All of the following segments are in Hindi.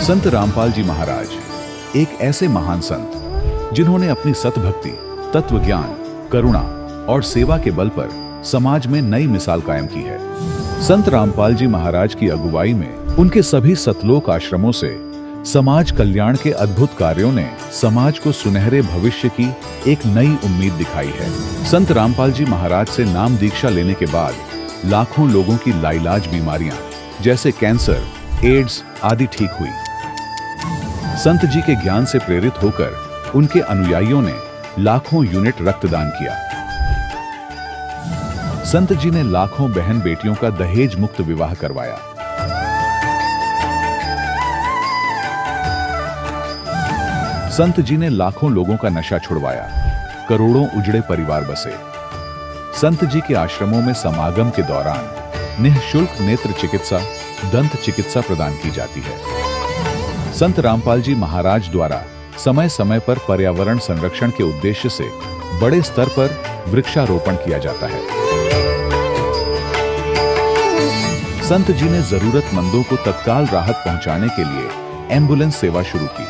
संत रामपाल जी महाराज एक ऐसे महान संत जिन्होंने अपनी सतभक्ति, तत्व ज्ञान, करुणा और सेवा के बल पर समाज में नई मिसाल कायम की है। संत रामपाल जी महाराज की अगुवाई में उनके सभी सतलोक आश्रमों से समाज कल्याण के अद्भुत कार्यों ने समाज को सुनहरे भविष्य की एक नई उम्मीद दिखाई है। संत रामपाल जी महाराज से नाम दीक्षा लेने के बाद लाखों लोगों की लाइलाज बीमारियां जैसे कैंसर, एड्स आदि ठीक हुई। संत जी के ज्ञान से प्रेरित होकर उनके अनुयायियों ने लाखों यूनिट रक्तदान किया। संत जी ने लाखों बहन बेटियों का दहेज मुक्त विवाह करवाया। संत जी ने लाखों लोगों का नशा छुड़वाया, करोड़ों उजड़े परिवार बसे। संत जी के आश्रमों में समागम के दौरान निःशुल्क नेत्र चिकित्सा, दंत चिकित्सा प्रदान की जाती है। संत रामपाल जी महाराज द्वारा समय समय पर पर्यावरण संरक्षण के उद्देश्य से बड़े स्तर पर वृक्षारोपण किया जाता है। संत जी ने जरूरतमंदों को तत्काल राहत पहुंचाने के लिए एम्बुलेंस सेवा शुरू की।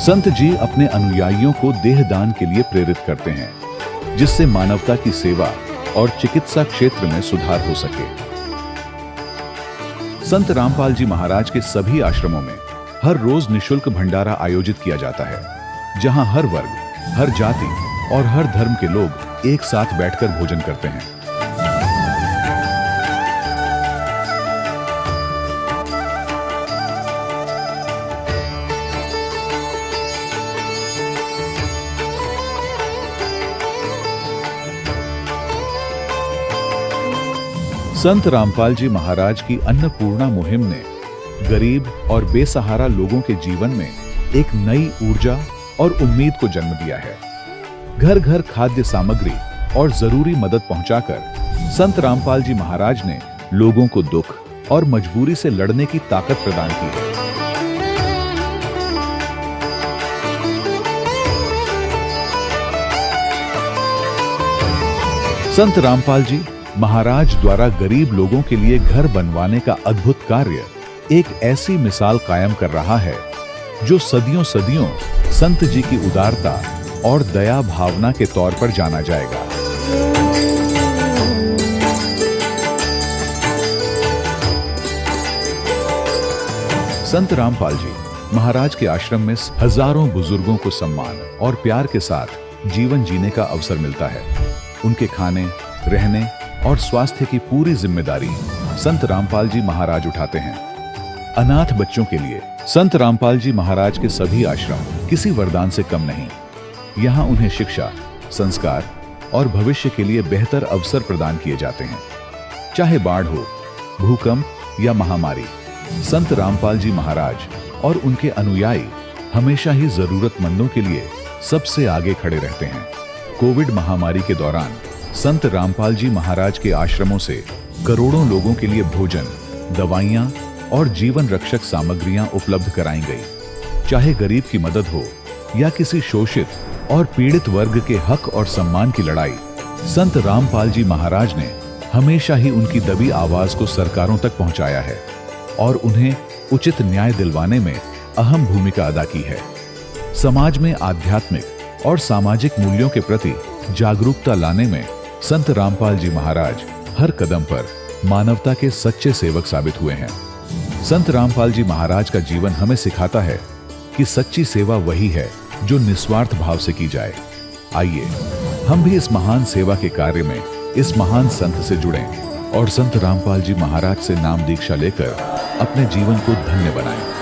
संत जी अपने अनुयायियों को देहदान के लिए प्रेरित करते हैं, जिससे मानवता की सेवा और चिकित्सा क्षेत्र में सुधार हो सके। संत रामपाल जी महाराज के सभी आश्रमों में हर रोज निःशुल्क भंडारा आयोजित किया जाता है, जहां हर वर्ग, हर जाति और हर धर्म के लोग एक साथ बैठकर भोजन करते हैं। संत रामपाल जी महाराज की अन्नपूर्णा मुहिम ने गरीब और बेसहारा लोगों के जीवन में एक नई ऊर्जा और उम्मीद को जन्म दिया है। घर घर खाद्य सामग्री और जरूरी मदद पहुंचाकर संत रामपाल जी महाराज ने लोगों को दुख और मजबूरी से लड़ने की ताकत प्रदान की है। संत रामपाल जी महाराज द्वारा गरीब लोगों के लिए घर बनवाने का अद्भुत कार्य एक ऐसी मिसाल कायम कर रहा है जो सदियों सदियों संत जी की उदारता और दया भावना के तौर पर जाना जाएगा। संत रामपाल जी महाराज के आश्रम में हजारों बुजुर्गों को सम्मान और प्यार के साथ जीवन जीने का अवसर मिलता है। उनके खाने, रहने और स्वास्थ्य की पूरी जिम्मेदारी संत रामपाल जी महाराज उठाते हैं। अनाथ बच्चों के लिए संत रामपाल जी महाराज के सभी आश्रम किसी वरदान से कम नहीं। यहाँ उन्हें शिक्षा, संस्कार और भविष्य के लिए बेहतर अवसर प्रदान किए जाते हैं। चाहे बाढ़ हो, भूकंप या महामारी, संत रामपाल जी महाराज और उनके अनुयायी हमेशा ही जरूरतमंदों के लिए सबसे आगे खड़े रहते हैं। कोविड महामारी के दौरान संत रामपाल जी महाराज के आश्रमों से करोड़ों लोगों के लिए भोजन, दवाइयां और जीवन रक्षक सामग्रियां उपलब्ध कराई गई। चाहे गरीब की मदद हो या किसी शोषित और पीड़ित वर्ग के हक और सम्मान की लड़ाई, संत रामपाल जी महाराज ने हमेशा ही उनकी दबी आवाज को सरकारों तक पहुंचाया है और उन्हें उचित न्याय दिलवाने में अहम भूमिका अदा की है। समाज में आध्यात्मिक और सामाजिक मूल्यों के प्रति जागरूकता लाने में संत रामपाल जी महाराज हर कदम पर मानवता के सच्चे सेवक साबित हुए हैं। संत रामपाल जी महाराज का जीवन हमें सिखाता है कि सच्ची सेवा वही है जो निस्वार्थ भाव से की जाए। आइए हम भी इस महान सेवा के कार्य में इस महान संत से जुड़ें और संत रामपाल जी महाराज से नाम दीक्षा लेकर अपने जीवन को धन्य बनाएं।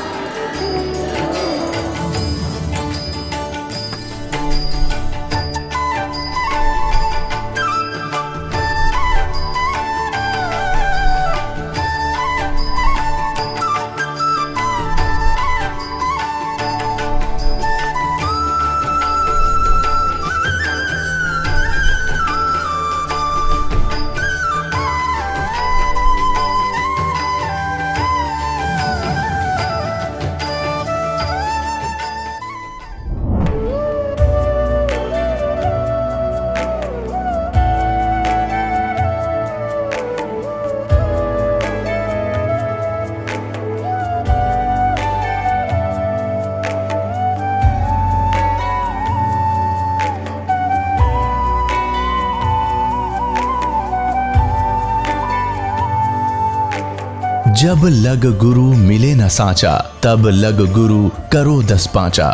जब लग गुरु मिले न साचा, तब लग गुरु करो 10 पांचा।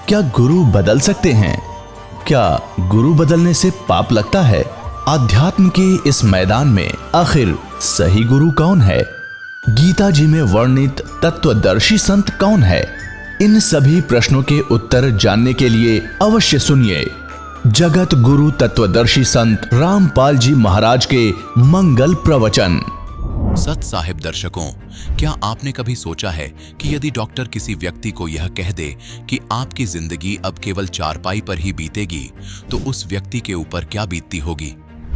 क्या गुरु बदल सकते हैं? क्या गुरु बदलने से पाप लगता है? आध्यात्म के इस मैदान में आखिर सही गुरु कौन है? गीता जी में वर्णित तत्वदर्शी संत कौन है? इन सभी प्रश्नों के उत्तर जानने के लिए अवश्य सुनिए जगत गुरु तत्वदर्शी संत रामपाल जी महाराज के मंगल प्रवचन। सत साहिब दर्शकों, क्या आपने कभी सोचा है कि यदि डॉक्टर किसी व्यक्ति को यह कह दे कि आपकी जिंदगी अब केवल चारपाई पर ही बीतेगी, तो उस व्यक्ति के ऊपर क्या बीतती होगी?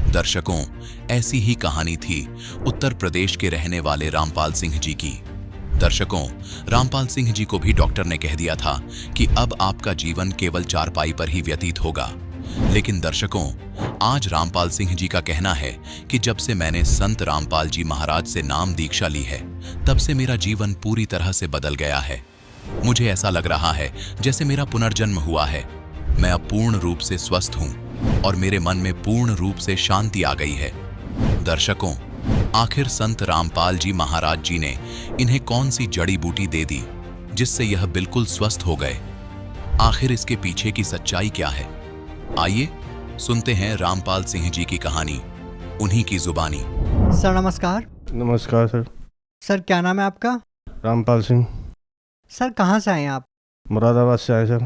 दर्शकों, ऐसी ही कहानी थी उत्तर प्रदेश के रहने वाले रामपाल सिंह जी की। दर्शकों, रामपाल सिंह जी को भी डॉक्टर ने कह दिया था कि अब आपका जीवन केवल चारपाई पर ही व्यतीत होगा। लेकिन दर्शकों, आज रामपाल सिंह जी का कहना है कि जब से मैंने संत रामपाल जी महाराज से नाम दीक्षा ली है, तब से मेरा जीवन पूरी तरह से बदल गया है। मुझे ऐसा लग रहा है जैसे मेरा पुनर्जन्म हुआ है। मैं अब पूर्ण रूप से स्वस्थ हूं और मेरे मन में पूर्ण रूप से शांति आ गई है। दर्शकों, आखिर संत रामपाल जी महाराज जी ने इन्हें कौन सी जड़ी बूटी दे दी जिससे यह बिल्कुल स्वस्थ हो गए? आखिर इसके पीछे की सच्चाई क्या है? आइए सुनते हैं रामपाल सिंह जी की कहानी, उन्हीं की जुबानी। सर नमस्कार। नमस्कार सर। सर क्या नाम है आपका? रामपाल सिंह। सर कहाँ से आए हैं आप? मुरादाबाद से आए सर।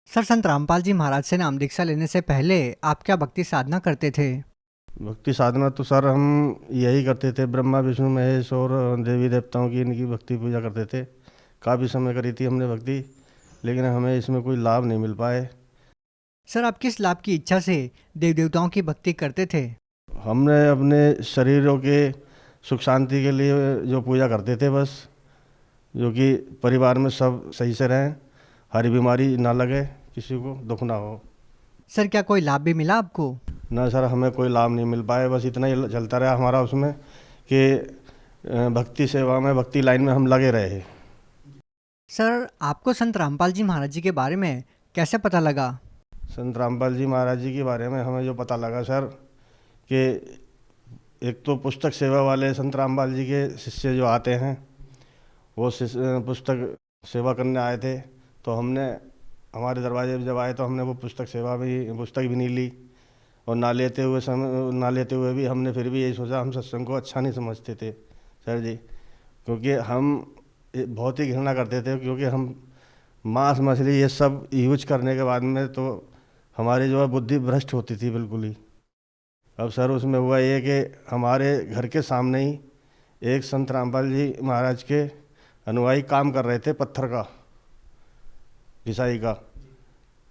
सर संत रामपाल जी महाराज से नाम दीक्षा लेने से पहले आप क्या भक्ति साधना करते थे? भक्ति साधना तो सर हम यही करते थे, ब्रह्मा विष्णु महेश और देवी देवताओं की इनकी भक्ति पूजा करते थे। काफ़ी समय करी थी हमने भक्ति, लेकिन हमें इसमें कोई लाभ नहीं मिल पाए। सर आप किस लाभ की इच्छा से देव देवताओं की भक्ति करते थे? हमने अपने शरीरों के सुख शांति के लिए जो पूजा करते थे, बस जो कि परिवार में सब सही से रहें, हरी बीमारी ना लगे, किसी को दुख ना हो। सर क्या कोई लाभ भी मिला आपको? ना सर, हमें कोई लाभ नहीं मिल पाए। बस इतना ही चलता रहा हमारा उसमें कि भक्ति सेवा में, भक्ति लाइन में हम लगे रहे। सर आपको संत रामपाल जी महाराज जी के बारे में कैसे पता लगा? संत रामपाल जी महाराज जी के बारे में हमें जो पता लगा सर, कि एक तो पुस्तक सेवा वाले संत रामपाल जी के शिष्य जो आते हैं, वो पुस्तक सेवा करने आए थे। तो हमने, हमारे दरवाजे पे जब आए तो हमने वो पुस्तक भी नहीं ली, और ना लेते हुए भी हमने फिर भी यही सोचा, हम सत्संग को अच्छा नहीं समझते थे सर जी, क्योंकि हम बहुत ही घृणा करते थे। क्योंकि हम मांस मछली ये सब यूज करने के बाद में तो हमारी जो है बुद्धि भ्रष्ट होती थी बिल्कुल ही। अब सर उसमें हुआ ये कि हमारे घर के सामने ही एक संत रामपाल जी महाराज के अनुयायी काम कर रहे थे, पत्थर का घिसाई का।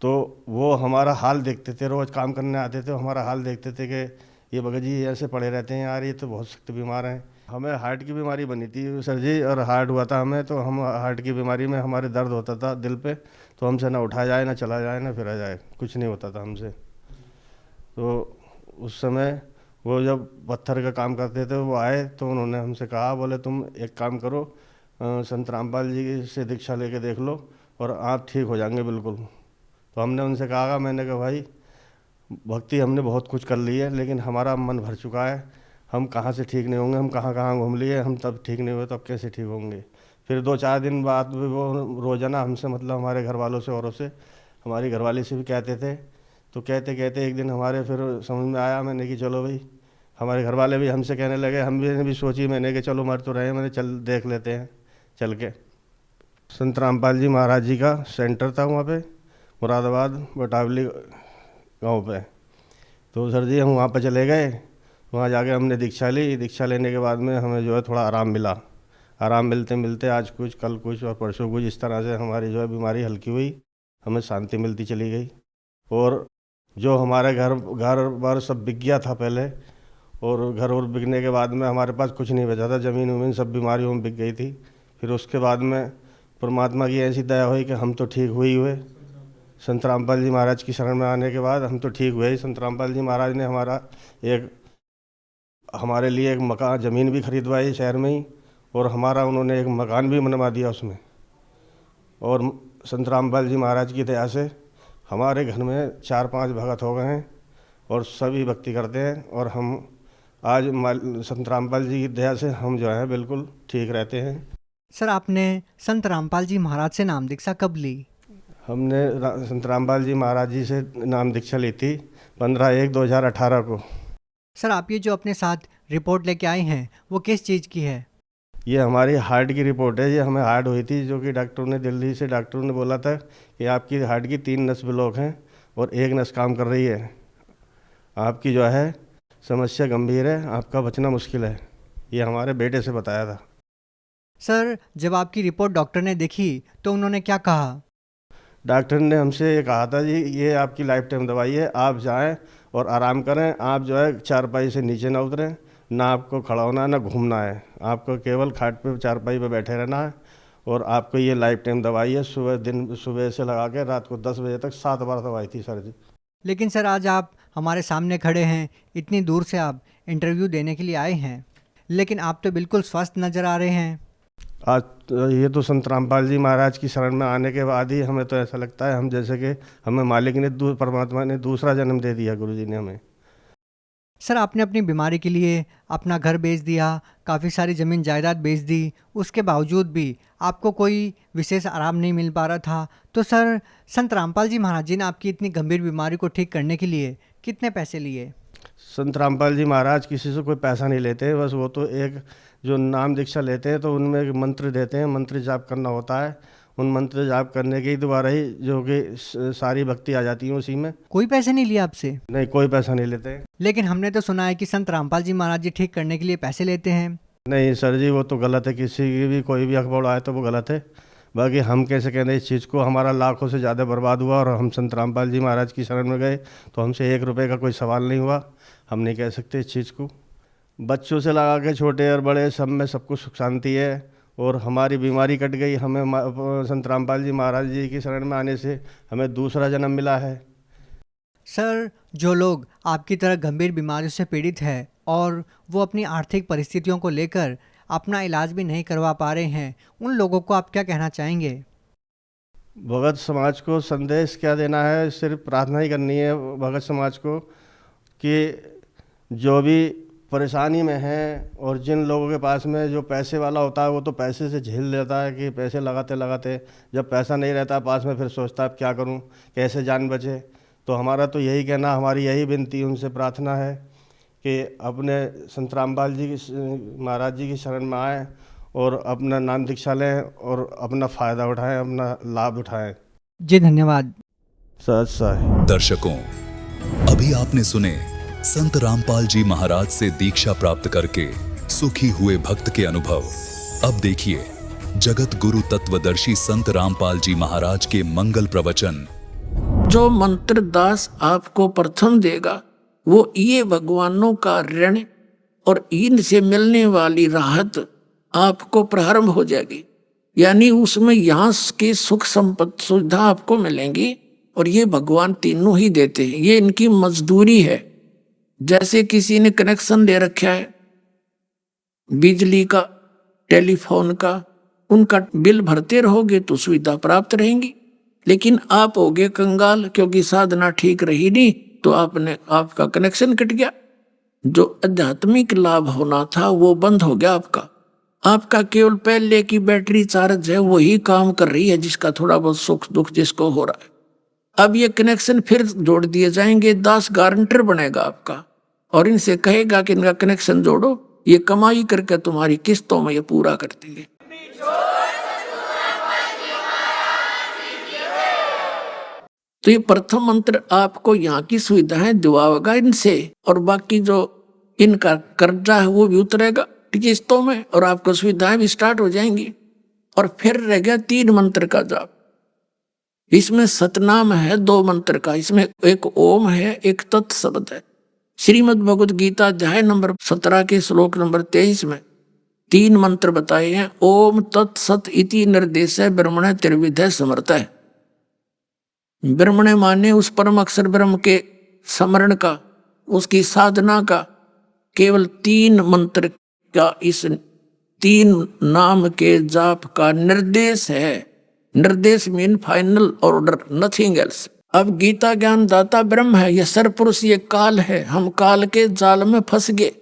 तो वो हमारा हाल देखते थे, रोज़ काम करने आते थे, हमारा हाल देखते थे कि ये भगत जी ऐसे पड़े रहते हैं यार, ये तो बहुत सख्त बीमार हैं। हमें हार्ट की बीमारी बनी थी सर जी, और हार्ट हुआ था हमें। तो हम हार्ट की बीमारी में हमारे दर्द होता था दिल पे, तो हमसे ना उठा जाए, ना चला जाए, ना फिरा जाए, कुछ नहीं होता था हमसे। तो उस समय वो जब पत्थर का काम करते थे, वो आए तो उन्होंने हमसे कहा, बोले तुम एक काम करो, संत रामपाल जी से दीक्षा लेके देख लो और आप ठीक हो जाएंगे बिल्कुल। तो हमने उनसे कहा, मैंने कहा भाई भक्ति हमने बहुत कुछ कर ली है, लेकिन हमारा मन भर चुका है, हम कहाँ से ठीक नहीं होंगे, हम कहाँ कहाँ घूम लिए, हम तब ठीक नहीं हुए तो अब कैसे ठीक होंगे। फिर 2-4 दिन बाद वो रोज़ाना हमसे, मतलब हमारे घर वालों से, औरों से, हमारी घरवाली से भी कहते थे। तो कहते कहते एक दिन हमारे फिर समझ में आया, मैंने कि चलो भाई, हमारे घर वाले भी हमसे कहने लगे, हम भी सोची, मैंने कि चलो मर तो रहे, मैंने चल देख लेते हैं चल के। संत रामपाल जी महाराज जी का सेंटर था वहाँ पे, मुरादाबाद बटावली गांव पे। तो सर जी हम वहाँ पे चले गए, वहाँ जाके हमने दीक्षा ली। दीक्षा लेने के बाद में हमें जो है थोड़ा आराम मिला। आराम मिलते मिलते आज कुछ, कल कुछ और परसों कुछ, इस तरह से हमारी जो है बीमारी हल्की हुई, हमें शांति मिलती चली गई। और जो हमारे घर बार सब बिक गया था पहले, और घर और बिकने के बाद में हमारे पास कुछ नहीं बचा था, ज़मीन वमीन सब बीमारियों में बिक गई थी। फिर उसके बाद में परमात्मा की ऐसी दया हुई कि हम तो ठीक हुए। संत रामपाल जी महाराज की शरण में आने के बाद हम तो ठीक हुए। संत रामपाल जी महाराज ने हमारे लिए एक मकान, ज़मीन भी खरीदवाई शहर में ही, और हमारा उन्होंने एक मकान भी बनवा दिया उसमें। और संत रामपाल जी महाराज की दया से हमारे घर में 4-5 भगत हो गए हैं और सभी भक्ति करते हैं। और हम आज संत रामपाल जी की दया से हम जो है बिल्कुल ठीक रहते हैं। सर आपने संत रामपाल जी महाराज से नाम दीक्षा कब ली? हमने संत रामपाल जी महाराज जी से नाम दीक्षा ली थी 15/1/2018 को। सर आप ये जो अपने साथ रिपोर्ट लेके आए हैं वो किस चीज़ की है? ये हमारी हार्ट की रिपोर्ट है। ये हमें हार्ट हुई थी, जो कि डॉक्टरों ने दिल्ली से डॉक्टरों ने बोला था कि आपकी हार्ट की 3 नस ब्लॉक हैं और 1 नस काम कर रही है। आपकी जो है समस्या गंभीर है, आपका बचना मुश्किल है। ये हमारे बेटे से बताया था। सर जब आपकी रिपोर्ट डॉक्टर ने देखी तो उन्होंने क्या कहा? डॉक्टर ने हमसे ये कहा था जी, ये आपकी लाइफ टाइम दवाई है, आप जाएं और आराम करें। आप जो है चारपाई से नीचे ना उतरें, ना आपको खड़ा होना है ना घूमना है, आपको केवल खाट पे चारपाई पे बैठे रहना है। और आपको ये लाइफ टाइम दवाई है। सुबह से लगा के रात को 10 बजे तक 7 बार दवाई थी सर जी। लेकिन सर आज आप हमारे सामने खड़े हैं, इतनी दूर से आप इंटरव्यू देने के लिए आए हैं, लेकिन आप तो बिल्कुल स्वस्थ नज़र आ रहे हैं। आज ये तो संत रामपाल जी महाराज की शरण में आने के बाद ही हमें तो ऐसा लगता है हम जैसे कि हमें मालिक ने परमात्मा ने दूसरा जन्म दे दिया, गुरु जी ने हमें। सर आपने अपनी बीमारी के लिए अपना घर बेच दिया, काफ़ी सारी ज़मीन जायदाद बेच दी, उसके बावजूद भी आपको कोई विशेष आराम नहीं मिल पा रहा था। तो सर संत रामपाल जी महाराज जी ने आपकी इतनी गंभीर बीमारी को ठीक करने के लिए कितने पैसे लिए? संत रामपाल जी महाराज किसी से कोई पैसा नहीं लेते, बस वो तो एक जो नाम दीक्षा लेते हैं तो उनमें एक मंत्र देते हैं, मंत्र जाप करना होता है। उन मंत्र जाप करने के द्वारा ही जो कि सारी भक्ति आ जाती है उसी में। कोई पैसे नहीं लिए आपसे? नहीं, कोई पैसा नहीं लेते। लेकिन हमने तो सुना है कि संत रामपाल जी महाराज जी ठीक करने के लिए पैसे लेते हैं। नहीं सर जी, वो तो गलत है। किसी की भी कोई भी अखबार आए तो वो गलत है। बाकी हम कैसे कहते हैं इस चीज़ को, हमारा लाखों से ज़्यादा बर्बाद हुआ और हम संत रामपाल जी महाराज की शरण में गए तो हमसे 1 रुपये का कोई सवाल नहीं हुआ। हम नहीं कह सकते इस चीज़ को। बच्चों से लगा के छोटे और बड़े सब में सब कुछ सुख शांति है और हमारी बीमारी कट गई। हमें संत रामपाल जी महाराज जी की शरण में आने से हमें दूसरा जन्म मिला है। सर जो लोग आपकी तरह गंभीर बीमारियों से पीड़ित है और वो अपनी आर्थिक परिस्थितियों को लेकर अपना इलाज भी नहीं करवा पा रहे हैं, उन लोगों को आप क्या कहना चाहेंगे? भगत समाज को संदेश क्या देना है, सिर्फ प्रार्थना ही करनी है भगत समाज को कि जो भी परेशानी में है और जिन लोगों के पास में जो पैसे वाला होता है वो तो पैसे से झेल लेता है कि पैसे लगाते लगाते जब पैसा नहीं रहता पास में फिर सोचता है अब क्या करूं, कैसे जान बचे। तो हमारा तो यही कहना, हमारी यही विनती उनसे प्रार्थना है कि अपने संत रामपाल जी की महाराज जी की शरण में आएँ और अपना नाम दीक्षा लें और अपना फ़ायदा उठाएं, अपना लाभ उठाएं। जी धन्यवाद। सच है। दर्शकों, अभी आपने सुने संत रामपाल जी महाराज से दीक्षा प्राप्त करके सुखी हुए भक्त के अनुभव। अब देखिए जगत गुरु तत्वदर्शी संत रामपाल जी महाराज के मंगल प्रवचन। जो मंत्र दास आपको प्रथम देगा वो ये भगवानों का ऋण और इनसे मिलने वाली राहत आपको प्रारंभ हो जाएगी। यानी उसमें यहाँ के सुख संपत्ति सुविधा आपको मिलेंगी और ये भगवान तीनों ही देते हैं। ये इनकी मजदूरी है। जैसे किसी ने कनेक्शन ले रखा है बिजली का, टेलीफोन का, उनका बिल भरते रहोगे तो सुविधा प्राप्त रहेंगी। लेकिन आप होगे कंगाल, क्योंकि साधना ठीक रही नहीं तो आपका कनेक्शन कट गया। जो आध्यात्मिक लाभ होना था वो बंद हो गया आपका केवल पहले की बैटरी चार्ज है वही काम कर रही है, जिसका थोड़ा बहुत सुख दुख जिसको हो रहा है। अब ये कनेक्शन फिर जोड़ दिए जाएंगे, दास गारंटर बनेगा आपका और इनसे कहेगा कि इनका कनेक्शन जोड़ो, ये कमाई करके तुम्हारी किस्तों में ये पूरा कर देंगे। तो ये प्रथम मंत्र आपको यहाँ की सुविधाएं दिवाएगा इनसे, और बाकी जो इनका कर्जा है वो भी उतरेगा किस्तों में और आपको सुविधाएं भी स्टार्ट हो जाएंगी। और फिर रह गया 3 मंत्र का जाप। इसमें सतनाम है 2 मंत्र का, इसमें एक ओम है, एक तत् शब्द है। श्रीमद् भगवद गीता अध्याय नंबर 17 के श्लोक नंबर 23 में 3 मंत्र बताए हैं। ओम तत् सत इति निर्देश ब्रह्मण त्रिविधय समर्थ है। ब्रह्मण माने उस परम अक्षर ब्रह्म के स्मरण का, उसकी साधना का केवल 3 मंत्र का, इस 3 नाम के जाप का निर्देश है। निर्देश mean final order, nothing else. अब गीता ज्ञान दाता ब्रह्म है, यह सरपुरुष, ये काल है। हम काल के जाल में फंस गए।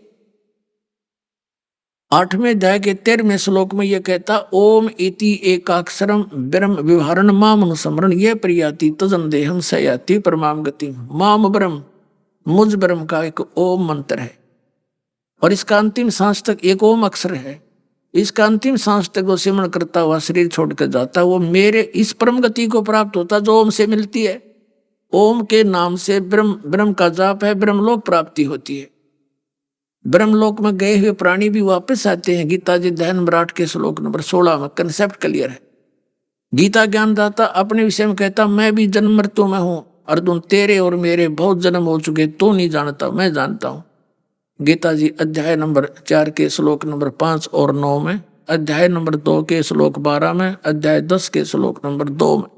8वें अध्याय के 13वें श्लोक में यह कहता, ओम इति एकाक्षरम ब्रह्म विवरण माम अनुस्मरण ये प्रियाति तजन देहम सयाति परमाम गति। माम ब्रह्म, मुझ ब्रह्म का एक ओम मंत्र है और इसका अंतिम सांस तक एक ओम अक्षर है। इसका अंतिम सांस तक वो सिमरण करता हुआ शरीर छोड़कर जाता, वो मेरे इस परम गति को प्राप्त होता जो ओम से मिलती है। ओम के नाम से ब्रह्म का जाप है, ब्रह्मलोक प्राप्ति होती है। ब्रह्मलोक में गए हुए प्राणी भी वापस आते हैं। गीता जी अध्याय नंबर 8 के श्लोक नंबर 16 में कंसेप्ट क्लियर है। गीता ज्ञानदाता अपने विषय में कहता, मैं भी जन्म मृत्यु में हूं अर्जुन, तेरे और मेरे बहुत जन्म हो चुके, तो नहीं जानता, मैं जानता हूं। गीता जी अध्याय नंबर 4 के श्लोक नंबर 5 और 9 में, अध्याय नंबर 2 के श्लोक 12 में, अध्याय 10 के श्लोक नंबर 2 में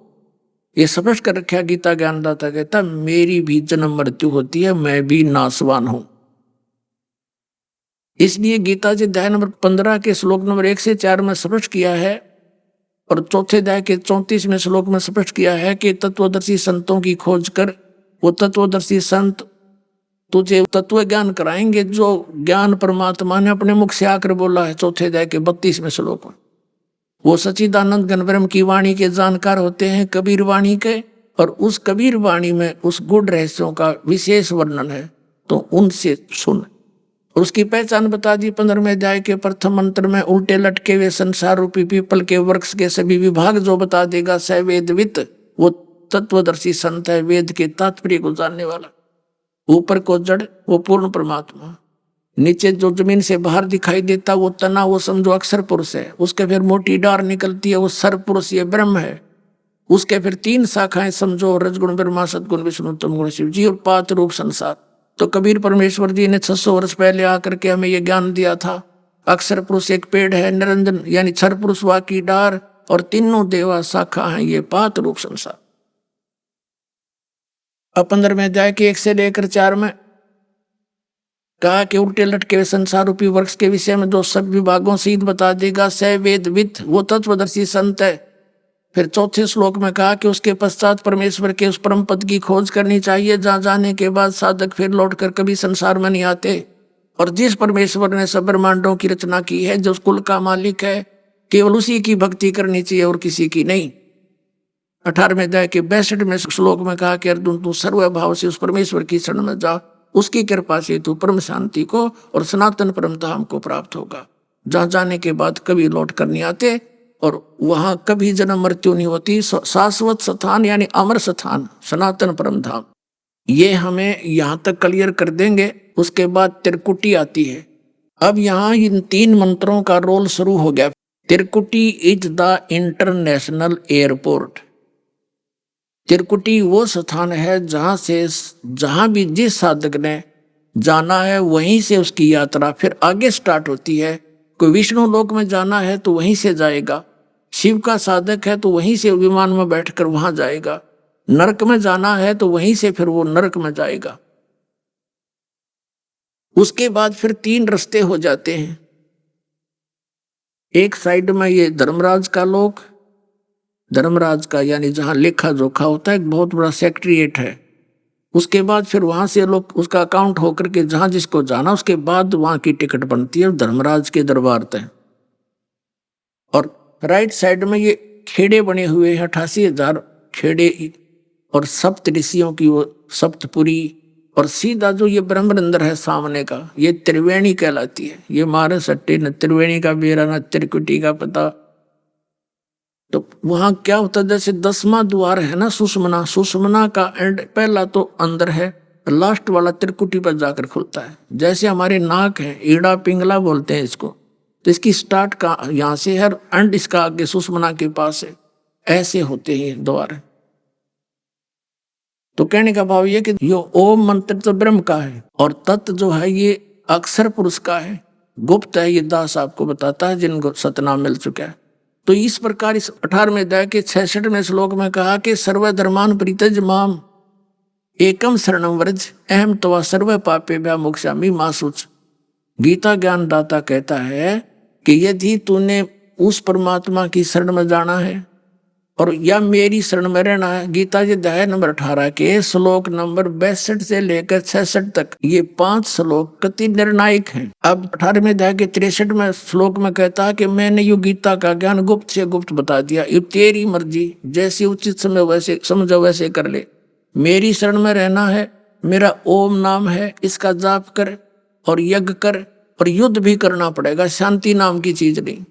ये स्पष्ट कर रखा। गीता ज्ञानदाता कहता, मेरी भी जन्म मृत्यु होती है, मैं भी नासवान हूं। इसलिए गीता जी अध्याय नंबर 15 के श्लोक नंबर 1 से 4 में स्पष्ट किया है और चौथे अध्याय के 34वें श्लोक में स्पष्ट किया है कि तत्वदर्शी संतों की खोज कर, वो तत्वदर्शी संत तुझे तत्व ज्ञान कराएंगे जो ज्ञान परमात्मा ने अपने मुख से आकर बोला है। चौथे अध्याय के 32वें श्लोक में वो सच्चिदानंद घन ब्रह्म की वाणी के जानकार होते हैं, कबीर वाणी के, और उस कबीर वाणी में उस गुण रहस्यों का विशेष वर्णन है, तो उनसे सुन। और उसकी पहचान बता दी 15वें अध्याय के प्रथम मंत्र में। उल्टे लटके हुए संसार रूपी पीपल के वृक्ष के सभी विभाग जो बता देगा स वेदवित, वो तत्वदर्शी संत है, वेद के तात्पर्य को जानने वाला। ऊपर को जड़ वो पूर्ण परमात्मा, नीचे जो जमीन से बाहर दिखाई देता वो तना, वो समझो अक्षर पुरुष है। उसके फिर मोटी डार निकलती है, वो सर पुरुष, ये ब्रह्म है। उसके फिर 3 शाखाएं समझो, रजगुण ब्रह्मा, सदगुण विष्णु, तमगुण शिव जी, और 5 रूप संसार। तो कबीर परमेश्वर जी ने 600 वर्ष पहले आकर के हमें ये ज्ञान दिया था। अक्षर पुरुष एक पेड़ है, निरंजन यानी क्षर पुरुष वा की डार, और तीनों देवा शाखा हैं, ये 5 रूप संसार। अब 15वें अध्याय के 1 से लेकर 4 में कहा कि उल्टे लटके हुए संसार रूपी वृक्ष के विषय में जो सब विभागों से बता देगा स वेदवित, वो तत्वदर्शी संत है। फिर चौथे श्लोक में कहा कि उसके पश्चात परमेश्वर के उस परम पद की खोज करनी चाहिए जहां जाने के बाद साधक फिर लौटकर कभी संसार में नहीं आते। और जिस परमेश्वर ने सब ब्रह्मांडों की रचना की है, जो उस कुल का मालिक है, केवल उसी की भक्ति करनी चाहिए और किसी की नहीं। 18वें अध्याय के 62वें श्लोक में कहा कि अर्जुन तू सर्वभाव से उस परमेश्वर की शरण में जा, उसकी कृपा से तू परम शांति को और सनातन परम धाम को प्राप्त होगा, जहां जाने के बाद कभी लौट कर नहीं आते और वहां कभी जन्म मृत्यु नहीं होती। शाश्वत स्थान यानी अमर स्थान, सनातन परम धाम, ये हमें यहाँ तक क्लियर कर देंगे। उसके बाद त्रिकुटी आती है। अब यहाँ इन 3 मंत्रों का रोल शुरू हो गया। त्रिकुटी इज द इंटरनेशनल एयरपोर्ट। त्रिकुटी वो स्थान है जहां भी जिस साधक ने जाना है वहीं से उसकी यात्रा फिर आगे स्टार्ट होती है। कोई विष्णु लोक में जाना है तो वहीं से जाएगा, शिव का साधक है तो वहीं से विमान में बैठकर वहां जाएगा, नरक में जाना है तो वहीं से फिर वो नरक में जाएगा। उसके बाद फिर 3 रास्ते हो जाते हैं। एक साइड में ये धर्मराज का लोक, धर्मराज का यानी जहां लेखा जोखा होता है, एक बहुत बड़ा सेक्रेटरीएट है। उसके बाद फिर वहां से लोग उसका अकाउंट होकर के जहां जिसको जाना, उसके बाद वहां की टिकट बनती है धर्मराज के दरबार तक। और राइट साइड में ये खेड़े बने हुए हैं, 88,000 खेड़े और सप्त ऋषियों की वो सप्तपुरी। और सीधा जो ये ब्रह्मरंध्र है सामने का, ये त्रिवेणी कहलाती है। ये मारे सट्टे न त्रिवेणी का बेरा न त्रिकुटी का पता। तो वहां क्या होता है, जैसे 10वां द्वार है ना सुषमना, सुषमना का एंड पहला तो अंदर है, लास्ट वाला त्रिकुटी पर जाकर खुलता है। जैसे हमारे नाक है, ईड़ा पिंगला बोलते हैं इसको, तो इसकी स्टार्ट का यहाँ से है, एंड इसका आगे सुषमना के पास है। ऐसे होते हैं द्वार। तो कहने का भाव ये कि यो ओम मंत्र तो ब्रह्म का है और तत्व जो है ये अक्षर पुरुष का है, गुप्त है। ये दास आपको बताता है जिनको सतनाम मिल चुका है। तो इस प्रकार इस 18वें अध्याय के 66वें श्लोक में कहा कि सर्वधर्मान परित्यज माम एकम शरणम व्रज अहम तवा सर्व पापे भ्या मोक्षामि मा शुच। गीता ज्ञान दाता कहता है कि यदि तूने उस परमात्मा की शरण में जाना है और या मेरी शरण में रहना है। गीता जी अध्याय नंबर 18 के श्लोक नंबर 62 से लेकर 66 तक ये 5 श्लोक कति निर्णायक हैं। अब 18वें अध्याय के 63वें श्लोक में कहता है कि मैंने यो गीता का ज्ञान गुप्त से गुप्त बता दिया, ये तेरी मर्जी, जैसी उचित समय वैसे समझो वैसे कर ले। मेरी शरण में रहना है, मेरा ओम नाम है, इसका जाप कर और यज्ञ कर, और युद्ध भी करना पड़ेगा, शांति नाम की चीज नहीं।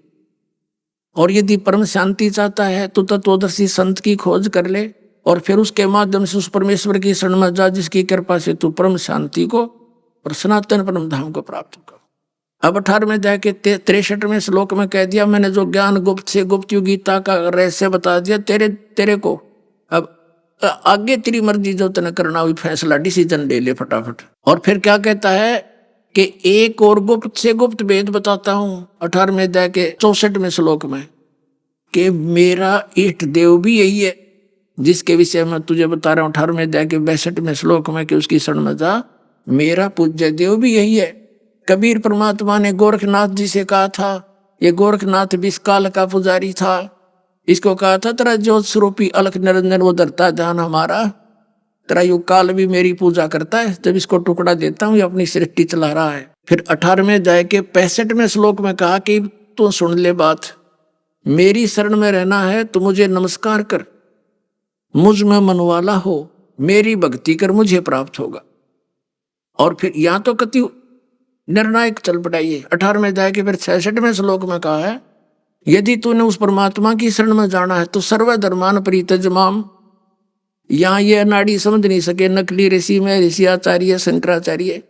और यदि परम शांति चाहता है तो तत्वदर्शी संत की खोज कर ले और फिर उसके माध्यम से उस परमेश्वर की शरण में जा जिसकी कृपा से तू परम शांति को और सनातन परम धाम को प्राप्त कर। अब 18वें अध्याय के 63वें श्लोक में कह दिया मैंने जो ज्ञान गुप्त से गुप्त गीता का रहस्य बता दिया तेरे को। अब आगे तेरी मर्जी जो तने करना हुई फैसला डिसीजन ले ले फटाफट। और फिर क्या कहता है कि एक और गुप्त से गुप्त भेद बताता हूं 18वें अध्याय के 64वें श्लोक में कि मेरा इष्ट देव भी यही है जिसके विषय में तुझे बता रहा हूं 18वें अध्याय के 62वें श्लोक में कि उसकी शरण में जा। मेरा पूज्य देव भी यही है। कबीर परमात्मा ने गोरखनाथ जी से कहा था, ये गोरखनाथ विषकाल का पुजारी था, इसको कहा था तेरा ज्योत स्वरूपी अलख निरंजन वो धरता ध्यान हमारा, तेरा युग काल भी मेरी पूजा करता है, जब इसको टुकड़ा देता हूं ये अपनी सृष्टि चला रहा है। फिर 18वें अध्याय के 65वें श्लोक में कहा कि तू सुन ले बात, मेरी शरण में रहना है तो मुझे नमस्कार कर, मुझ में मनवाला हो, मेरी भक्ति कर, मुझे प्राप्त होगा। और फिर यहां तो कति निर्णायक चल पड़ाइए 18वें अध्याय के फिर 66वें श्लोक में कहा है यदि तूने उस परमात्मा की शरण में जाना है तो सर्वधर्मान परित्यज माम। यहाँ ये अनाड़ी समझ नहीं सके नकली ऋषि में ऋषि आचार्य शंकराचार्य,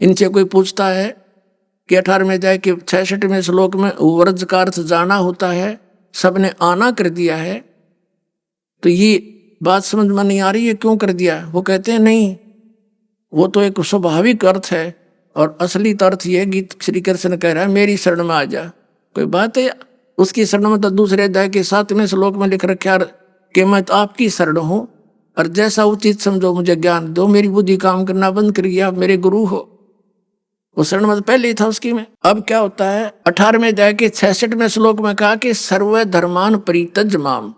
इनसे कोई पूछता है कि 18वें अध्याय के 66वें श्लोक में व्रज का अर्थ जाना होता है, सबने आना कर दिया है, तो ये बात समझ में नहीं आ रही है क्यों कर दिया। वो कहते हैं नहीं, वो तो एक स्वाभाविक अर्थ है और असली अर्थ ये गीत श्री कृष्ण कह रहा है मेरी शरण में आ जा। कोई बात है उसकी शरण में? तो दूसरे अध्याय के 7वें श्लोक में लिख रखा कि मैं तो आपकी शरण हूं और जैसा उचित समझो मुझे ज्ञान दो, मेरी बुद्धि काम करना बंद कर गया, आप मेरे गुरु हो। वो शरण में तो पहले ही था उसकी में। अब क्या होता है 18वें अध्याय के 66वें श्लोक में कहा कि सर्व धर्मान परित्यज माम,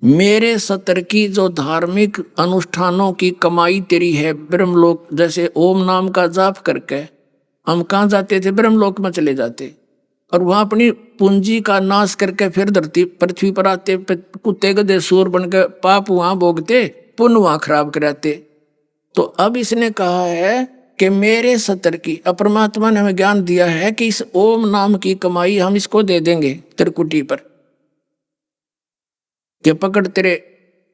मेरे सतर की जो धार्मिक अनुष्ठानों की कमाई तेरी है ब्रह्मलोक, जैसे ओम नाम का जाप करके हम कहाँ जाते थे, ब्रह्मलोक में चले जाते और वहां अपनी पूंजी का नाश करके फिर धरती पृथ्वी पर आते, कुत्ते गधे सूर बनकर पाप वहां भोगते, पुण्य वहां खराब कराते। तो अब इसने कहा है कि मेरे सतर की, परमात्मा ने हमें ज्ञान दिया है कि इस ओम नाम की कमाई हम इसको दे देंगे त्रिकुटी पर, कि पकड़ तेरे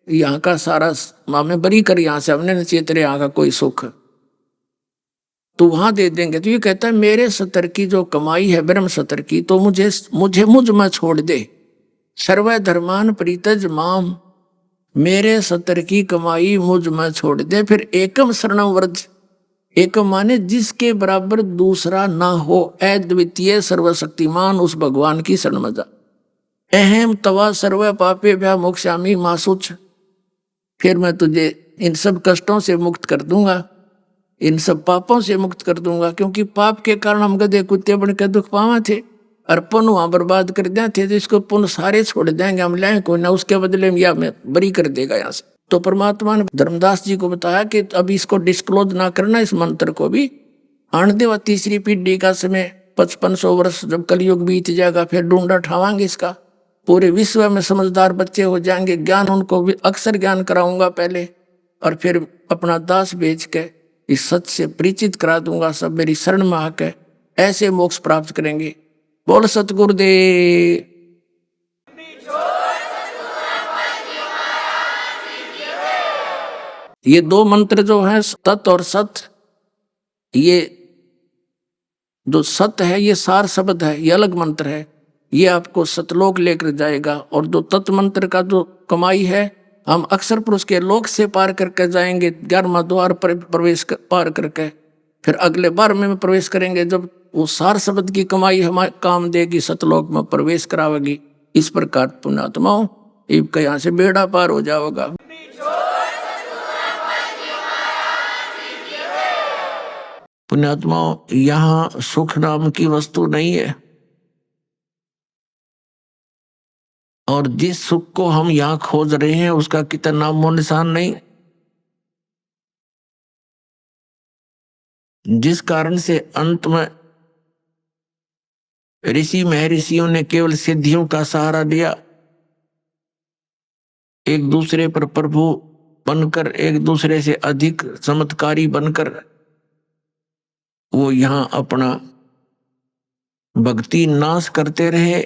यहाँ का सारा हमें बरी कर, यहाँ से हमने नहीं चाहिए तेरे यहाँ का कोई सुख, तो वहां दे देंगे। तो ये कहता है मेरे सतर की जो कमाई है ब्रह्म सतर की, तो मुझ में छोड़ दे। सर्व धर्मान परित्यज माम, मेरे सतर की कमाई मुझ में छोड़ दे। फिर एकम शरणम व्रज, एकम माने जिसके बराबर दूसरा ना हो, अद्वितीय सर्वशक्तिमान उस भगवान की शरण में जा। अहम तवा सर्व पापे भ्या मोक्षामि मासुच, फिर मैं तुझे इन सब कष्टों से मुक्त कर दूंगा, इन सब पापों से मुक्त कर दूंगा, क्योंकि पाप के कारण हम गधे कुत्ते बन के दुख पावा थे और पुण्य वहां बर्बाद कर दिया थे, तो इसको पुण्य सारे छोड़ देंगे हम, लाए कोई ना, उसके बदले में या मैं बरी कर देगा यहाँ से। तो परमात्मा ने धर्मदास जी को बताया कि अब इसको डिस्क्लोज ना करना, इस मंत्र को भी आने देवा। तीसरी पीढ़ी का समय 5500 वर्ष जब कलयुग बीत जाएगा फिर ढूंढा ठावांगे इसका, पूरे विश्व में समझदार बच्चे हो जाएंगे, ज्ञान उनको भी अक्सर ज्ञान कराऊंगा पहले, और फिर अपना दास भेज के इस सत्य से परिचित करा दूंगा, सब मेरी शरण में आके ऐसे मोक्ष प्राप्त करेंगे। बोल सतगुरुदेव। ये दो मंत्र जो हैं तत् और सत, ये जो सत्य है ये सार शब्द है, ये अलग मंत्र है, ये आपको सतलोक लेकर जाएगा। और जो तत्व मंत्र का जो कमाई है, हम अक्सर पुरुष के लोक से पार करके जाएंगे, 11वां द्वार पर प्रवेश पार करके फिर अगले बार में प्रवेश करेंगे, जब वो सार शब्द की कमाई हमारे काम देगी, सतलोक में प्रवेश करावेगी। इस प्रकार पुण्यात्माओं इनका यहाँ से बेड़ा पार हो जाएगा। पुण्यात्माओं यहाँ सुख नाम की वस्तु नहीं है, और जिस सुख को हम यहाँ खोज रहे हैं उसका कितना नामो निशान नहीं। जिस कारण से अंत में ऋषि महर्षियों ने केवल सिद्धियों का सहारा लिया, एक दूसरे पर प्रभु बनकर, एक दूसरे से अधिक चमत्कारी बनकर वो यहाँ अपना भक्ति नाश करते रहे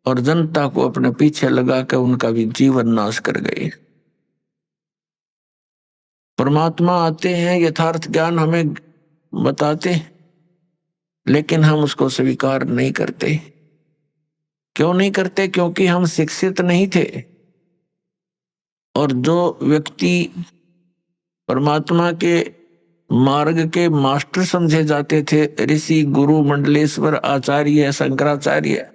और जनता को अपने पीछे लगाकर उनका भी जीवन नाश कर गए। परमात्मा आते हैं, यथार्थ ज्ञान हमें बताते हैं, लेकिन हम उसको स्वीकार नहीं करते। क्यों नहीं करते? क्योंकि हम शिक्षित नहीं थे। और जो व्यक्ति परमात्मा के मार्ग के मास्टर समझे जाते थे, ऋषि, गुरु, मंडलेश्वर, आचार्य, शंकराचार्य,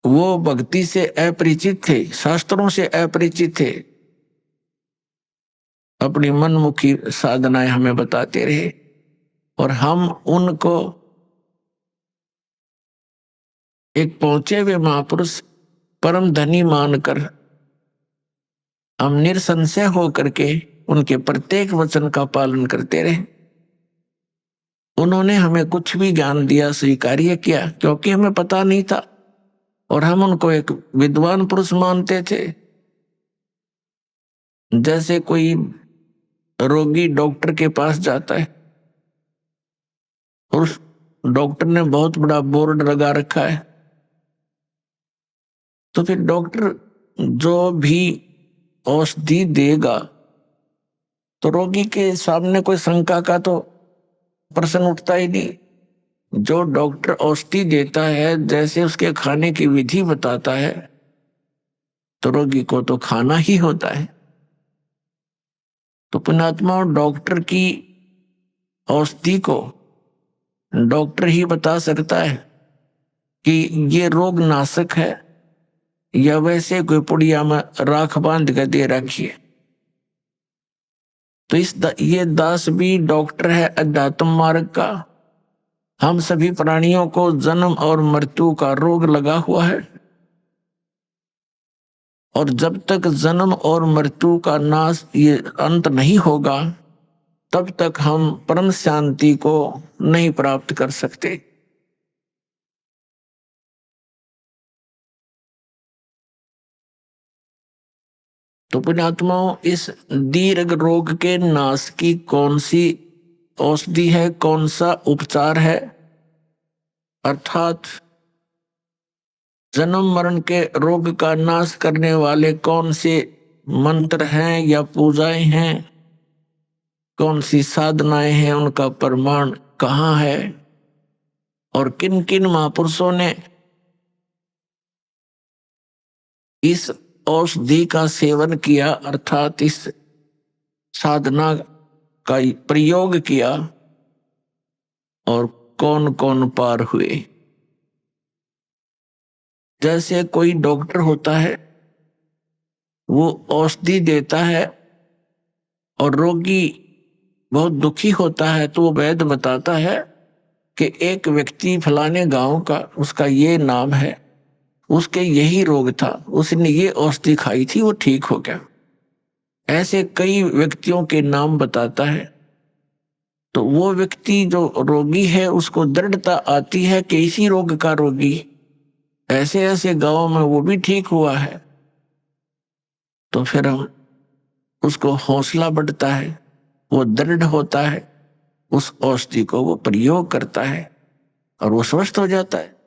वो भक्ति से अपरिचित थे, शास्त्रों से अपरिचित थे, अपनी मनमुखी साधनाएं हमें बताते रहे और हम उनको एक पहुंचे हुए महापुरुष, परम धनी मानकर हम निसंशय होकर के उनके प्रत्येक वचन का पालन करते रहे। उन्होंने हमें कुछ भी ज्ञान दिया स्वीकार्य किया, क्योंकि हमें पता नहीं था और हम उनको एक विद्वान पुरुष मानते थे। जैसे कोई रोगी डॉक्टर के पास जाता है और उस डॉक्टर ने बहुत बड़ा बोर्ड लगा रखा है, तो फिर डॉक्टर जो भी औषधि देगा तो रोगी के सामने कोई शंका का तो प्रश्न उठता ही नहीं। जो डॉक्टर औषधि देता है, जैसे उसके खाने की विधि बताता है, तो रोगी को तो खाना ही होता है। तो पुण्यात्मा, डॉक्टर की औषधि को डॉक्टर ही बता सकता है कि ये रोग नाशक है या वैसे कोई पुड़िया में राख बांध कर दे रखी है। तो ये दास भी डॉक्टर है अध्यात्म मार्ग का। हम सभी प्राणियों को जन्म और मृत्यु का रोग लगा हुआ है और जब तक जन्म और मृत्यु का नाश, ये अंत नहीं होगा, तब तक हम परम शांति को नहीं प्राप्त कर सकते। तो पुण्यात्माओं, इस दीर्घ रोग के नाश की कौन सी औषधि है, कौन सा उपचार है, अर्थात जन्म मरण के रोग का नाश करने वाले कौन से मंत्र हैं या पूजाएं हैं, कौन सी साधनाएं हैं, उनका प्रमाण कहाँ है और किन किन महापुरुषों ने इस औषधि का सेवन किया, अर्थात इस साधना का प्रयोग किया और कौन कौन पार हुए। जैसे कोई डॉक्टर होता है, वो औषधि देता है और रोगी बहुत दुखी होता है, तो वो वैद्य बताता है कि एक व्यक्ति फलाने गांव का, उसका ये नाम है, उसके यही रोग था, उसने ये औषधि खाई थी, वो ठीक हो गया। ऐसे कई व्यक्तियों के नाम बताता है। तो वो व्यक्ति जो रोगी है, उसको दृढ़ता आती है कि इसी रोग का रोगी ऐसे ऐसे गांव में वो भी ठीक हुआ है। तो फिर हम उसको हौसला बढ़ता है, वो दृढ़ होता है, उस औषधि को वो प्रयोग करता है और वो स्वस्थ हो जाता है।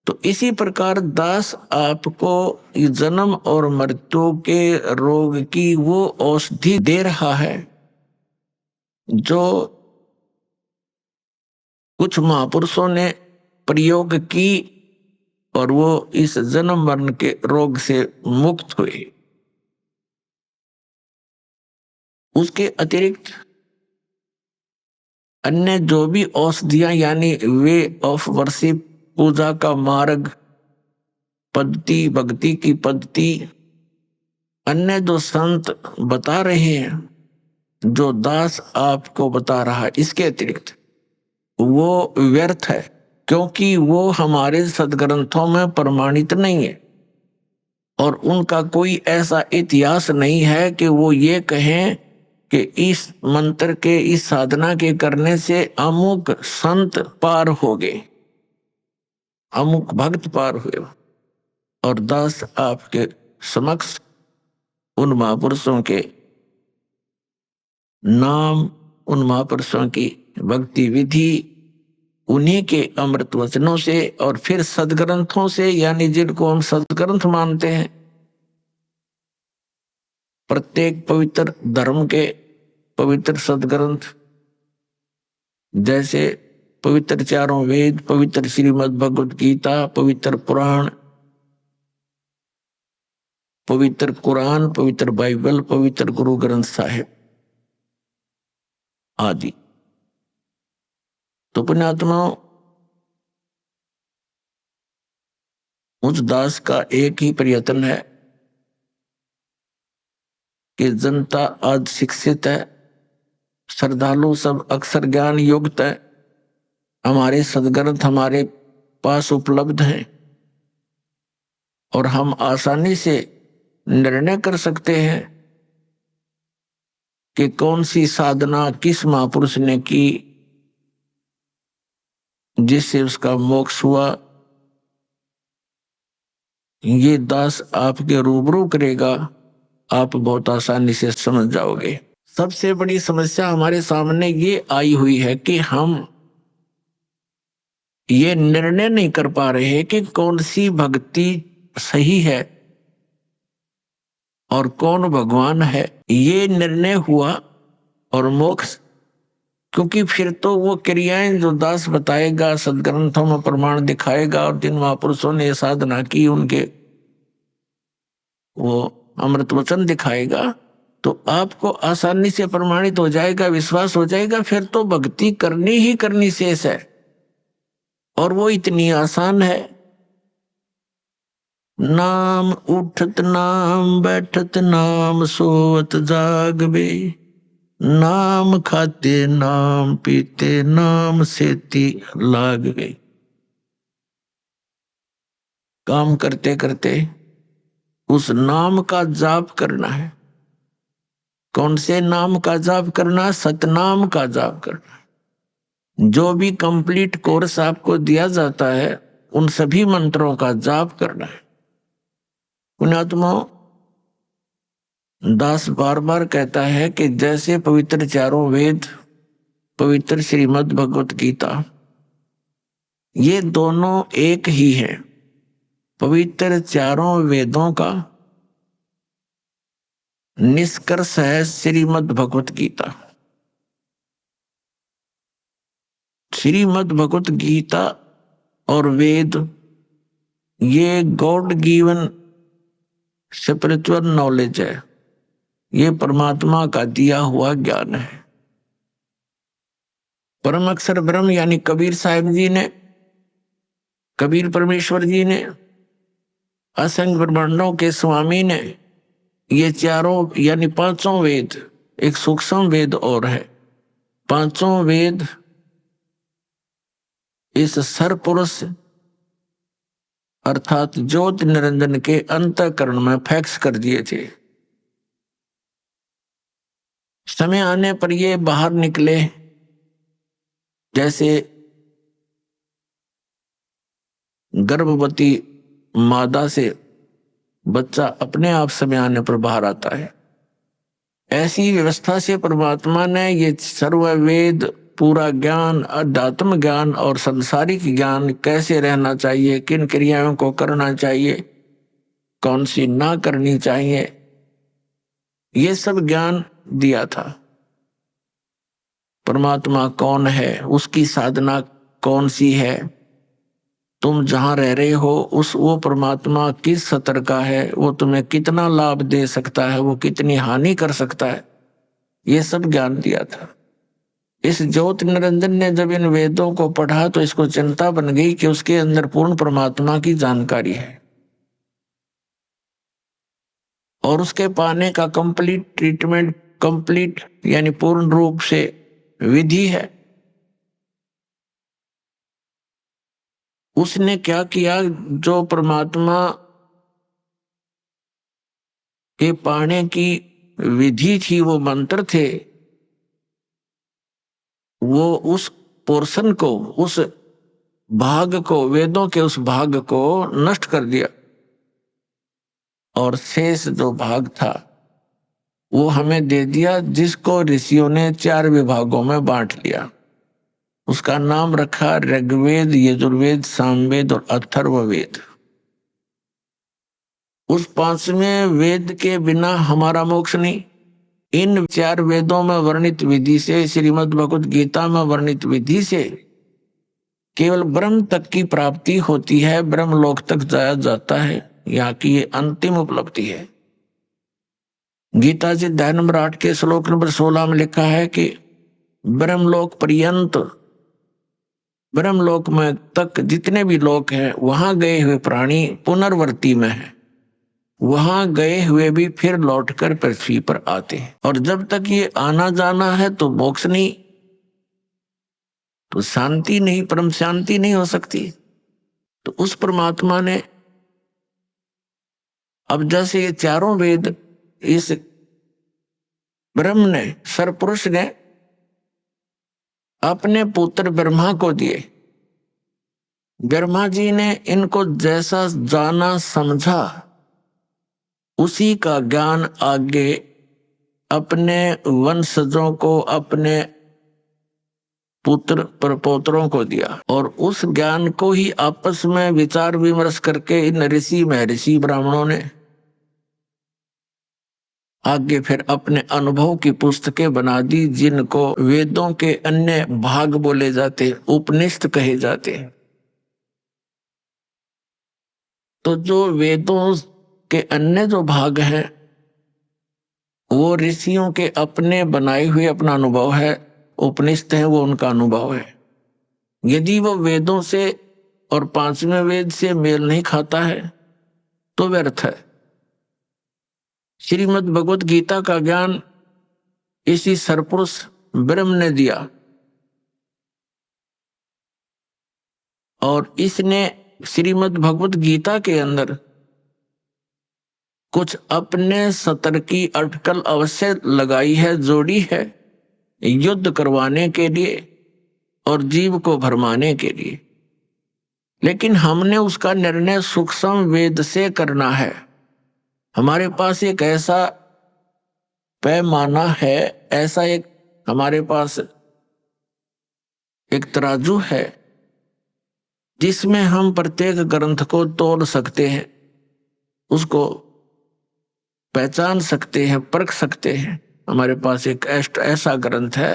तो इसी प्रकार दास आपको जन्म और मृत्यु के रोग की वो औषधि दे रहा है जो कुछ महापुरुषों ने प्रयोग की और वो इस जन्म मरण के रोग से मुक्त हुए। उसके अतिरिक्त अन्य जो भी औषधियां, यानी वे ऑफ वर्शिप, पूजा का मार्ग, पद्धति, भक्ति की पद्धति, अन्य जो संत बता रहे हैं, जो दास आपको बता रहा है, इसके अतिरिक्त वो व्यर्थ है। क्योंकि वो हमारे सदग्रंथों में प्रमाणित नहीं है और उनका कोई ऐसा इतिहास नहीं है कि वो ये कहें कि इस मंत्र के, इस साधना के करने से अमुक संत पार हो गए, अमुक भक्त पार हुए। और दास आपके समक्ष उन महापुरुषों के नाम, उन महापुरुषों की भक्ति विधि, उन्हीं के अमृत वचनों से और फिर सदग्रंथों से, यानी जिनको हम सदग्रंथ मानते हैं, प्रत्येक पवित्र धर्म के पवित्र सदग्रंथ, जैसे पवित्र चारों वेद, पवित्र श्रीमद् भगवत गीता, पवित्र पुराण, पवित्र कुरान, पवित्र बाइबल, पवित्र गुरु ग्रंथ साहिब आदि। तो पुण्यात्माओं, उस दास का एक ही प्रयत्न है कि जनता आज शिक्षित है, श्रद्धालु सब अक्षर ज्ञान युक्त है, हमारे सदग्रंथ हमारे पास उपलब्ध हैं और हम आसानी से निर्णय कर सकते हैं कि कौन सी साधना किस महापुरुष ने की जिससे उसका मोक्ष हुआ। ये दास आपके रूबरू करेगा, आप बहुत आसानी से समझ जाओगे। सबसे बड़ी समस्या हमारे सामने ये आई हुई है कि हम ये निर्णय नहीं कर पा रहे कि कौन सी भक्ति सही है और कौन भगवान है। ये निर्णय हुआ और मोक्ष, क्योंकि फिर तो वो क्रियाएं जो दास बताएगा, सदग्रंथों में प्रमाण दिखाएगा और जिन महापुरुषों ने साधना की उनके वो अमृत वचन दिखाएगा, तो आपको आसानी से प्रमाणित हो जाएगा, विश्वास हो जाएगा। फिर तो भक्ति करनी ही करनी शेष है और वो इतनी आसान है। नाम उठत नाम बैठत नाम सोवत जागबे, नाम खाते नाम पीते नाम सेती लाग गई। काम करते करते उस नाम का जाप करना है। कौन से नाम का जाप करना? सतनाम का जाप करना। जो भी कंप्लीट कोर्स आपको दिया जाता है उन सभी मंत्रों का जाप करना है। पुण्यात्माओं, दास बार बार कहता है कि जैसे पवित्र चारों वेद, पवित्र श्रीमद् भगवत गीता, ये दोनों एक ही हैं। पवित्र चारों वेदों का निष्कर्ष है श्रीमद् भगवत गीता। श्रीमद् भगवत गीता और वेद ये गॉड गिवन स्पिरिचुअल नॉलेज है, ये परमात्मा का दिया हुआ ज्ञान है। परम अक्षर ब्रह्म यानी कबीर साहिब जी ने, कबीर परमेश्वर जी ने, असंख्य ब्रह्मांडों के स्वामी ने ये चारों यानी पांचों वेद, एक सूक्ष्म वेद और है, पांचों वेद इस सरपुरुष अर्थात ज्योति निरंजन के अंतःकरण में फैक्स कर दिए थे। समय आने पर ये बाहर निकले, जैसे गर्भवती मादा से बच्चा अपने आप समय आने पर बाहर आता है, ऐसी व्यवस्था से परमात्मा ने ये सर्व वेद, पूरा ज्ञान, अध्यात्म ज्ञान और संसारिक ज्ञान, कैसे रहना चाहिए, किन क्रियाओं को करना चाहिए, कौन सी ना करनी चाहिए, ये सब ज्ञान दिया था। परमात्मा कौन है, उसकी साधना कौन सी है, तुम जहां रह रहे हो उस वो परमात्मा किस स्तर का है, वो तुम्हें कितना लाभ दे सकता है, वो कितनी हानि कर सकता है, ये सब ज्ञान दिया था। इस ज्योति निरंजन ने जब इन वेदों को पढ़ा तो इसको चिंता बन गई कि उसके अंदर पूर्ण परमात्मा की जानकारी है और उसके पाने का कंप्लीट ट्रीटमेंट, कंप्लीट यानी पूर्ण रूप से विधि है। उसने क्या किया, जो परमात्मा के पाने की विधि थी, वो मंत्र थे, वो उस पोर्शन को, उस भाग को, वेदों के उस भाग को नष्ट कर दिया, और शेष जो भाग था वो हमें दे दिया, जिसको ऋषियों ने 4 विभागों में बांट लिया। उसका नाम रखा ऋग्वेद, यजुर्वेद, सामवेद और अथर्ववेद। उस 5वें वेद के बिना हमारा मोक्ष नहीं। इन 4 वेदों में वर्णित विधि से, श्रीमद् भगवत गीता में वर्णित विधि से केवल ब्रह्म तक की प्राप्ति होती है, ब्रह्मलोक तक जाया जाता है। यहाँ की ये अंतिम उपलब्धि है। गीता जी अध्याय नंबर 8 के श्लोक नंबर 16 में लिखा है कि ब्रह्मलोक पर्यंत, ब्रह्मलोक में तक जितने भी लोक हैं, वहां गए हुए प्राणी पुनर्वर्ती में है, वहां गए हुए भी फिर लौटकर पृथ्वी पर आते हैं। और जब तक ये आना जाना है तो मोक्ष नहीं, तो शांति नहीं, परम शांति नहीं हो सकती। तो उस परमात्मा ने, अब जैसे ये 4 वेद इस ब्रह्म ने, सरपुरुष ने अपने पुत्र ब्रह्मा को दिए। ब्रह्मा जी ने इनको जैसा जाना समझा, उसी का ज्ञान आगे अपने वंशजों को, अपने पुत्र प्रपोत्रों को दिया, और उस ज्ञान को ही आपस में विचार विमर्श करके इन ऋषि महर्षि ब्राह्मणों ने आगे फिर अपने अनुभव की पुस्तकें बना दी, जिनको वेदों के अन्य भाग बोले जाते, उपनिषद कहे जाते। तो जो वेदों के अन्य जो भाग हैं, वो ऋषियों के अपने बनाए हुए अपना अनुभव है, उपनिषद है वो उनका अनुभव है। यदि वो वेदों से और 5वें वेद से मेल नहीं खाता है तो व्यर्थ है। श्रीमद् भगवत गीता का ज्ञान इसी सरपुरुष ब्रह्म ने दिया, और इसने श्रीमद् भगवत गीता के अंदर कुछ अपने सतर की अटकल अवश्य लगाई है, जोड़ी है, युद्ध करवाने के लिए और जीव को भरमाने के लिए। लेकिन हमने उसका निर्णय सूक्ष्म वेद से करना है। हमारे पास एक ऐसा पैमाना है, ऐसा एक हमारे पास एक तराजू है, जिसमें हम प्रत्येक ग्रंथ को तोल सकते हैं, उसको पहचान सकते हैं, परख सकते हैं। हमारे पास एक ऐसा ग्रंथ है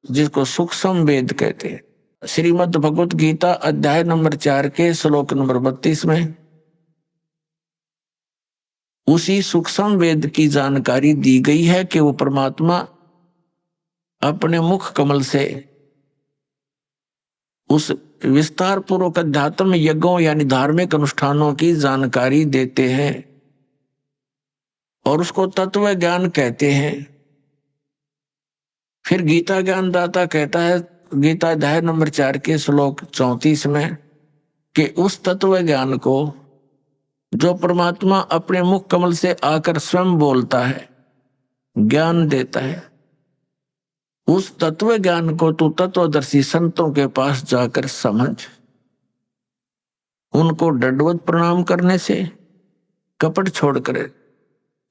जिसको सूक्ष्म वेद कहते हैं। श्रीमद् भगवत गीता अध्याय नंबर 4 के श्लोक नंबर 32 में उसी सूक्ष्म वेद की जानकारी दी गई है कि वो परमात्मा अपने मुख कमल से उस विस्तार पूर्वक अध्यात्म यज्ञों यानी धार्मिक अनुष्ठानों की जानकारी देते हैं, और उसको तत्व ज्ञान कहते हैं। फिर गीता ज्ञान दाता कहता है गीता अध्याय नंबर 4 के श्लोक 34 में कि उस तत्व ज्ञान को जो परमात्मा अपने मुख कमल से आकर स्वयं बोलता है, ज्ञान देता है, उस तत्व ज्ञान को तू तत्वदर्शी संतों के पास जाकर समझ। उनको दंडवत प्रणाम करने से, कपट छोड़कर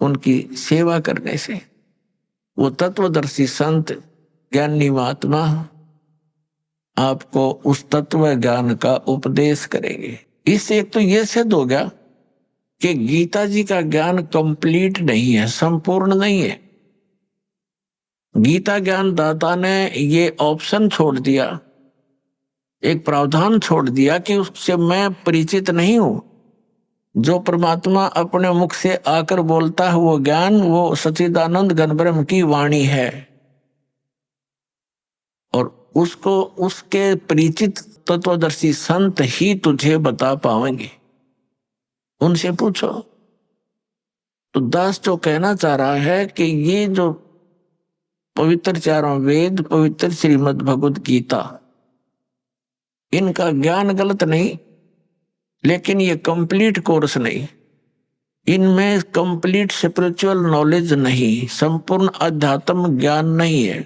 उनकी सेवा करने से वो तत्वदर्शी संत ज्ञानी महात्मा आपको उस तत्व ज्ञान का उपदेश करेंगे। इससे एक तो ये सिद्ध हो गया कि गीता जी का ज्ञान कंप्लीट नहीं है, संपूर्ण नहीं है। गीता ज्ञान दाता ने ये ऑप्शन छोड़ दिया, एक प्रावधान छोड़ दिया कि उससे मैं परिचित नहीं हूं। जो परमात्मा अपने मुख से आकर बोलता है वो ज्ञान, वो सच्चिदानंद घन ब्रह्म की वाणी है, और उसको उसके परिचित तत्वदर्शी संत ही तुझे बता पाएंगे। उनसे पूछो। तो दास जो कहना चाह रहा है कि ये जो पवित्र 4 वेद, पवित्र श्रीमद् भगवत गीता, इनका ज्ञान गलत नहीं, लेकिन ये कंप्लीट कोर्स नहीं, इनमें कंप्लीट स्पिरिचुअल नॉलेज नहीं, संपूर्ण अध्यात्म ज्ञान नहीं है।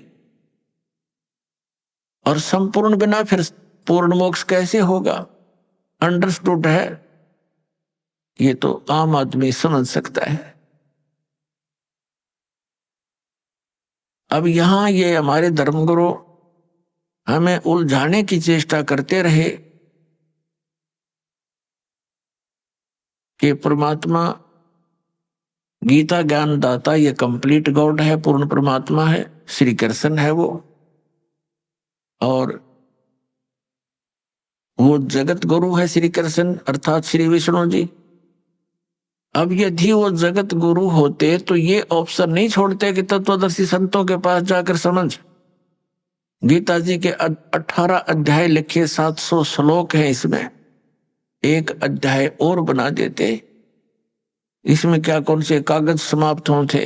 और संपूर्ण बिना फिर पूर्ण मोक्ष कैसे होगा? अंडरस्टूड है, ये तो आम आदमी समझ सकता है। अब यहां ये हमारे धर्मगुरु हमें उलझाने की चेष्टा करते रहे कि परमात्मा गीता ज्ञान दाता ये कंप्लीट गॉड है, पूर्ण परमात्मा है, श्री कृष्ण है वो, और वो जगत गुरु है श्री कृष्ण अर्थात श्री विष्णु जी। अब यदि वो जगत गुरु होते तो ये ऑप्शन नहीं छोड़ते कि तत्वदर्शी संतों के पास जाकर समझ। गीता जी के 18 अध्याय लिखे, 700 श्लोक हैं, इसमें एक अध्याय और बना देते। इसमें क्या कौन से कागज समाप्त होते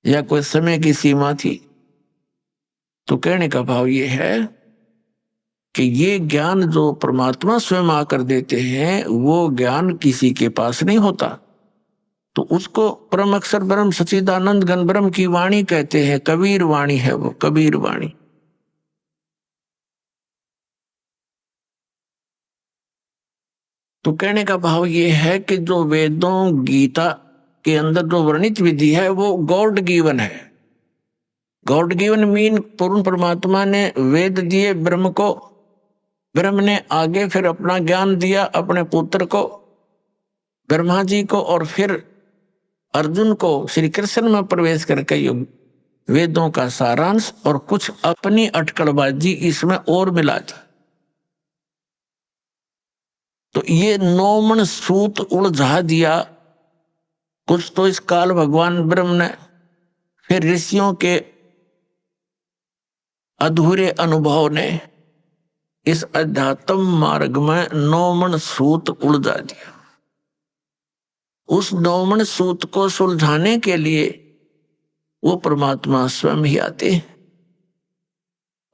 या कोई समय की सीमा थी? तो कहने का भाव ये है कि ये ज्ञान जो परमात्मा स्वयं आकर देते हैं वो ज्ञान किसी के पास नहीं होता। तो उसको परम अक्षर ब्रह्म सच्चिदानंद घन ब्रह्म की वाणी कहते हैं, कबीर वाणी है वो, कबीर वाणी। तो कहने का भाव ये है कि जो वेदों गीता के अंदर जो वर्णित विधि है वो गॉड गिवन है। गॉड गिवन मीन पूर्ण परमात्मा ने वेद दिए ब्रह्म को, ब्रह्म ने आगे फिर अपना ज्ञान दिया अपने पुत्र को ब्रह्मा जी को, और फिर अर्जुन को श्री कृष्ण में प्रवेश करके युग वेदों का सारांश और कुछ अपनी अटकलबाजी इसमें और मिला था। तो ये 9 मन सूत उलझा दिया कुछ तो इस काल भगवान ब्रह्म ने, फिर ऋषियों के अधूरे अनुभव ने इस अध्यात्म मार्ग में 9 मन सूत उलझा दिया। उस 9 मन सूत को सुलझाने के लिए वो परमात्मा स्वयं ही आते हैं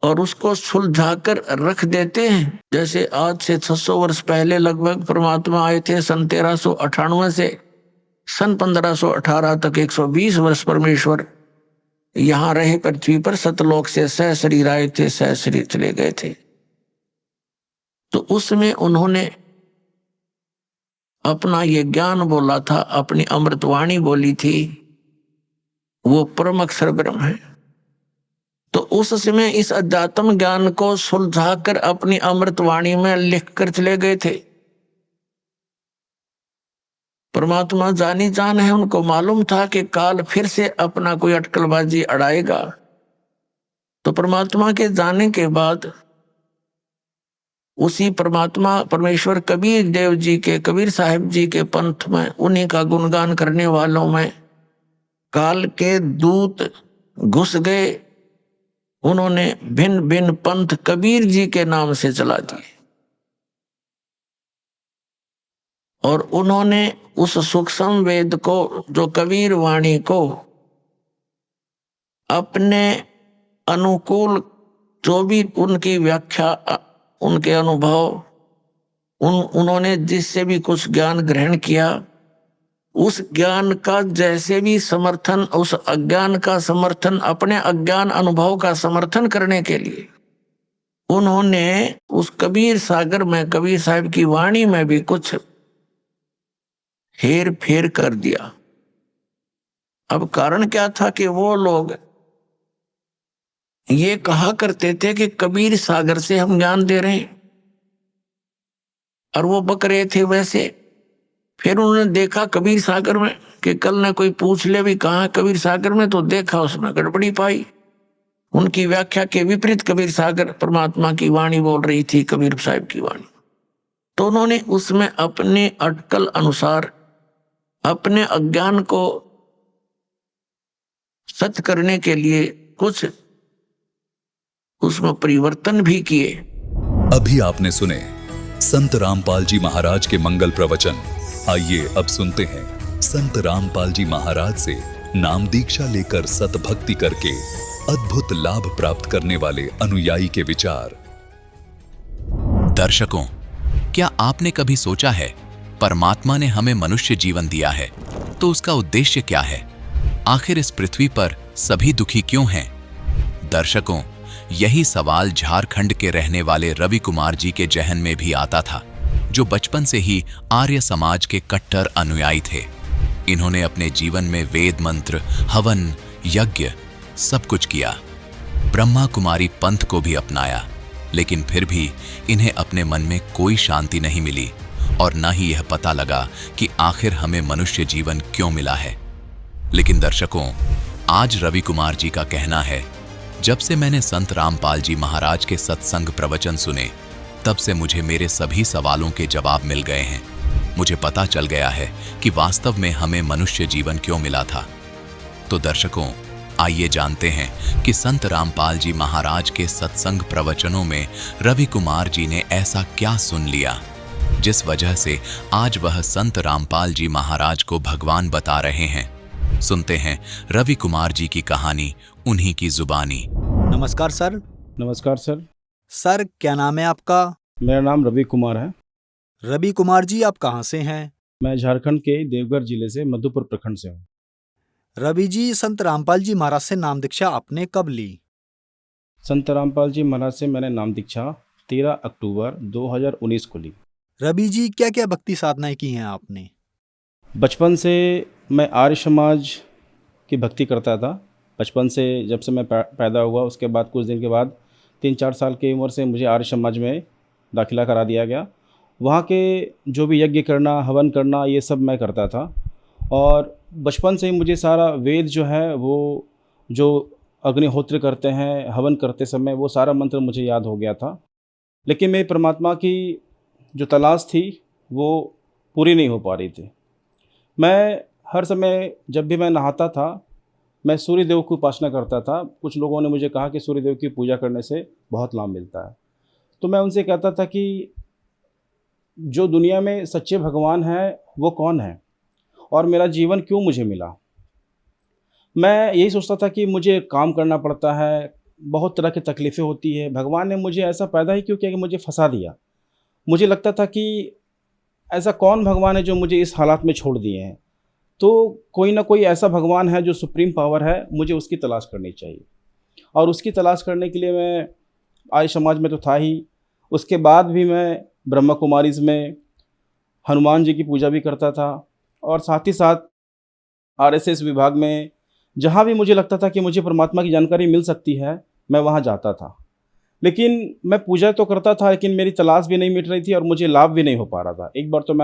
और उसको सुलझाकर रख देते हैं। जैसे आज से 600 वर्ष पहले लगभग परमात्मा आए थे, सन 1398 से सन 1518 तक 120 वर्ष परमेश्वर यहाँ रहे पृथ्वी पर, सतलोक से सह शरीर आए थे, सह शरीर चले गए थे। तो उसमें उन्होंने अपना ये ज्ञान बोला था, अपनी अमृतवाणी बोली थी, वो परम अक्षर ब्रह्म है। तो उस समय इस अध्यात्म ज्ञान को सुलझाकर अपनी अमृतवाणी में लिखकर चले गए थे। परमात्मा जानी जान है, उनको मालूम था कि काल फिर से अपना कोई अटकलबाजी अड़ाएगा। तो परमात्मा के जाने के बाद उसी परमात्मा परमेश्वर कबीर देव जी के, कबीर साहिब जी के पंथ में, उन्हीं का गुणगान करने वालों में काल के दूत घुस गए। उन्होंने भिन्न भिन्न पंथ कबीर जी के नाम से चला दिए और उन्होंने उस सूक्ष्म वेद को, जो कबीर वाणी को, अपने अनुकूल जो भी उनकी व्याख्या, उनके अनुभव, उन्होंने जिससे भी कुछ ज्ञान ग्रहण किया, उस ज्ञान का जैसे भी समर्थन, उस अज्ञान का समर्थन, अपने अज्ञान अनुभव का समर्थन करने के लिए उन्होंने उस कबीर सागर में, कबीर साहिब की वाणी में भी कुछ हेर फेर कर दिया। अब कारण क्या था कि वो लोग ये कहा करते थे कि कबीर सागर से हम ज्ञान दे रहे हैं, और वो बक रहे थे वैसे। फिर उन्होंने देखा कबीर सागर में कि कल ने कोई पूछ ले भी कहाँ कबीर सागर में, तो देखा उसमें गड़बड़ी पाई। उनकी व्याख्या के विपरीत कबीर सागर परमात्मा की वाणी बोल रही थी, कबीर साहिब की वाणी। तो उन्होंने उसमें अपने अटकल अनुसार अपने अज्ञान को सत्य करने के लिए कुछ उसमें परिवर्तन भी किए। अभी आपने सुने संत रामपाल जी महाराज के मंगल प्रवचन। आइए अब सुनते हैं संत रामपाल जी महाराज से नाम दीक्षा लेकर सतभक्ति करके अद्भुत लाभ प्राप्त करने वाले अनुयायी के विचार। दर्शकों, क्या आपने कभी सोचा है परमात्मा ने हमें मनुष्य जीवन दिया है तो उसका उद्देश्य क्या है? आखिर इस पृथ्वी पर सभी दुखी क्यों हैं? दर्शकों, यही सवाल झारखंड के रहने वाले रवि कुमार जी के जहन में भी आता था, जो बचपन से ही आर्य समाज के कट्टर अनुयायी थे। इन्होंने अपने जीवन में वेद मंत्र, हवन, यज्ञ सब कुछ किया, ब्रह्मा कुमारी पंथ को भी अपनाया, लेकिन फिर भी इन्हें अपने मन में कोई शांति नहीं मिली और न ही यह पता लगा कि आखिर हमें मनुष्य जीवन क्यों मिला है। लेकिन दर्शकों, आज रवि कुमार जी का कहना है, जब से मैंने संत रामपाल जी महाराज के सत्संग प्रवचन सुने, तब से मुझे मेरे सभी सवालों के जवाब मिल गए हैं। मुझे पता चल गया है कि वास्तव में हमें मनुष्य जीवन क्यों मिला था। तो दर्शकों, आइए जानते हैं कि संत रामपाल जी महाराज के सत्संग प्रवचनों में रवि कुमार जी ने ऐसा क्या सुन लिया, जिस वजह से आज वह संत रामपाल जी महाराज को भगवान बता रहे हैं। सुनते हैं रवि कुमार जी की कहानी, उन्हीं की जुबानी। नमस्कार सर। नमस्कार सर। सर, क्या नाम है आपका? मेरा नाम रवि कुमार है। रवि कुमार जी, आप कहाँ से हैं? मैं झारखंड के देवघर जिले से मधुपुर प्रखंड से हूँ। रवि जी, संत रामपाल जी महाराज से नाम दीक्षा आपने कब ली? संत रामपाल जी महाराज से मैंने नाम दीक्षा 13 अक्टूबर 2019 को ली। रवि जी, क्या क्या भक्ति साधनाएं की हैं आपने? बचपन से मैं आर्य समाज की भक्ति करता था। बचपन से जब से मैं पैदा हुआ, उसके बाद कुछ दिन के बाद 3-4 साल की उम्र से मुझे आर्य समाज में दाखिला करा दिया गया। वहाँ के जो भी यज्ञ करना, हवन करना, ये सब मैं करता था। और बचपन से ही मुझे सारा वेद जो है, वो जो अग्निहोत्र करते हैं, हवन करते समय, वो सारा मंत्र मुझे याद हो गया था। लेकिन मेरी परमात्मा की जो तलाश थी वो पूरी नहीं हो पा रही थी। मैं हर समय जब भी मैं नहाता था, मैं सूर्य देव की उपासना करता था। कुछ लोगों ने मुझे कहा कि सूर्य देव की पूजा करने से बहुत लाभ मिलता है। तो मैं उनसे कहता था कि जो दुनिया में सच्चे भगवान हैं वो कौन है और मेरा जीवन क्यों मुझे मिला। मैं यही सोचता था कि मुझे काम करना पड़ता है, बहुत तरह की तकलीफ़ें होती है, भगवान ने मुझे ऐसा पैदा ही क्यों किया कि मुझे फंसा दिया। मुझे लगता था कि ऐसा कौन भगवान है जो मुझे इस हालात में छोड़ दिए हैं। तो कोई ना कोई ऐसा भगवान है जो सुप्रीम पावर है, मुझे उसकी तलाश करनी चाहिए। और उसकी तलाश करने के लिए मैं आर्य समाज में तो था ही, उसके बाद भी मैं ब्रह्मा कुमारीज़ में हनुमान जी की पूजा भी करता था। और साथ ही साथ आरएसएस विभाग में जहाँ भी मुझे लगता था कि मुझे परमात्मा की जानकारी मिल सकती है, मैं वहाँ जाता था। लेकिन मैं पूजा तो करता था, लेकिन मेरी तलाश भी नहीं मिट रही थी और मुझे लाभ भी नहीं हो पा रहा था। एक बार तो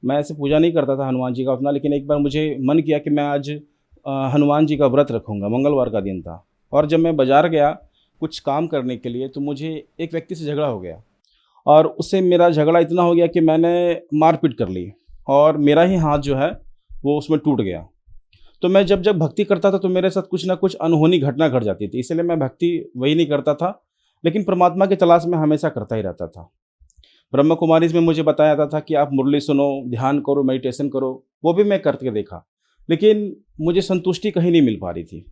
मैं ऐसे पूजा नहीं करता था हनुमान जी का अपना, लेकिन एक बार मुझे मन किया कि मैं आज हनुमान जी का व्रत रखूँगा। मंगलवार का दिन था और जब मैं बाज़ार गया कुछ काम करने के लिए, तो मुझे एक व्यक्ति से झगड़ा हो गया और उससे मेरा झगड़ा इतना हो गया कि मैंने मारपीट कर ली और मेरा ही हाथ जो है वो उसमें टूट गया। तो मैं जब भक्ति करता था तो मेरे साथ कुछ ना कुछ अनहोनी घटना घट जाती थी, इसलिए मैं भक्ति वही नहीं करता था, लेकिन परमात्मा की तलाश में हमेशा करता ही रहता था। ब्रह्मा कुमारीज़ में मुझे बताया जाता था कि आप मुरली सुनो, ध्यान करो, मेडिटेशन करो, वो भी मैं करके देखा, लेकिन मुझे संतुष्टि कहीं नहीं मिल पा रही थी।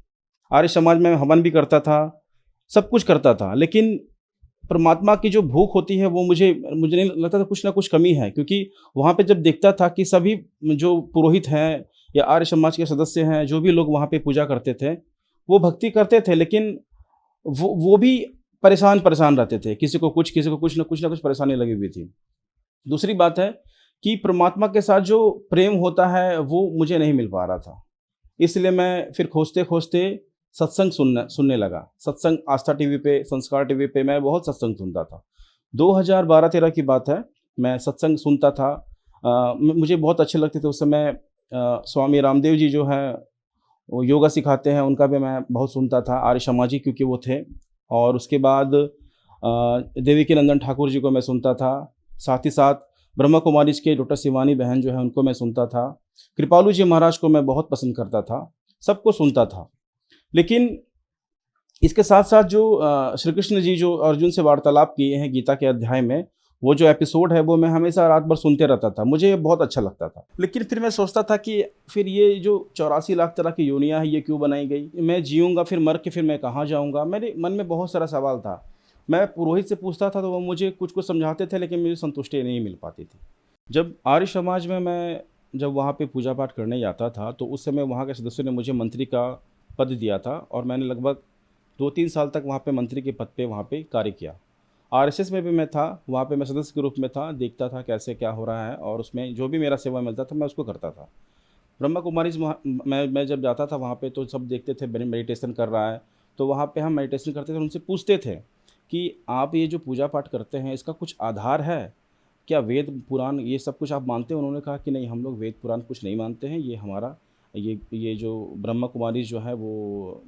आर्य समाज में हवन भी करता था, सब कुछ करता था, लेकिन परमात्मा की जो भूख होती है वो मुझे नहीं लगता था, कुछ ना कुछ कमी है। क्योंकि वहाँ पे जब देखता था कि सभी जो पुरोहित हैं या आर्य समाज के सदस्य हैं, जो भी लोग वहाँ पे पूजा करते थे, वो भक्ति करते थे, लेकिन वो भी परेशान रहते थे। किसी को कुछ ना कुछ परेशानी लगी हुई थी। दूसरी बात है कि परमात्मा के साथ जो प्रेम होता है वो मुझे नहीं मिल पा रहा था। इसलिए मैं फिर खोजते सत्संग सुनने लगा। सत्संग आस्था टीवी पे, संस्कार टीवी पे मैं बहुत सत्संग सुनता था। 2012-13 की बात है, मैं सत्संग सुनता था। मुझे बहुत अच्छे लगते थे उस समय। स्वामी रामदेव जी जो हैं वो योगा सिखाते हैं, उनका भी मैं बहुत सुनता था, आर्य समाजी क्योंकि वो थे। और उसके बाद देवी नंदन ठाकुर जी को मैं सुनता था। साथ ही साथ ब्रह्मा कुमारीज़ के डॉक्टर शिवानी बहन जो है उनको मैं सुनता था। कृपालू जी महाराज को मैं बहुत पसंद करता था, सबको सुनता था। लेकिन इसके साथ साथ जो श्री कृष्ण जी जो अर्जुन से वार्तालाप किए हैं गीता के अध्याय में, वो जो एपिसोड है वो मैं हमेशा रात भर सुनते रहता था, मुझे बहुत अच्छा लगता था। लेकिन फिर मैं सोचता था कि फिर ये जो 84 लाख तरह की योनियाँ हैं ये क्यों बनाई गई, मैं जीऊँगा फिर मर के फिर मैं कहाँ जाऊँगा। मेरे मन में बहुत सारा सवाल था। मैं पुरोहित से पूछता था तो वो मुझे कुछ कुछ समझाते थे, लेकिन मुझे संतुष्टि नहीं मिल पाती थी। जब आर्य समाज में मैं जब वहाँ पे पूजा पाठ करने जाता था तो उस समय वहाँ के सदस्यों ने मुझे मंत्री का पद दिया था और मैंने लगभग 2-3 साल तक वहाँ पे मंत्री के पद पे वहाँ पे कार्य किया। आरएसएस में भी मैं था, वहाँ पे मैं सदस्य के रूप में था, देखता था कैसे क्या हो रहा है और उसमें जो भी मेरा सेवा मिलता था मैं उसको करता था। ब्रह्मा कुमारी मैं जब जाता था वहाँ पे तो सब देखते थे मेडिटेशन कर रहा है, तो वहाँ पे हम मेडिटेशन करते थे, उनसे पूछते थे कि आप ये जो पूजा पाठ करते हैं इसका कुछ आधार है क्या? वेद पुराण ये सब कुछ आप मानते हैं? उन्होंने कहा कि नहीं, हम लोग वेद पुराण कुछ नहीं मानते हैं, ये हमारा ये जो ब्रह्मा कुमारी जो है वो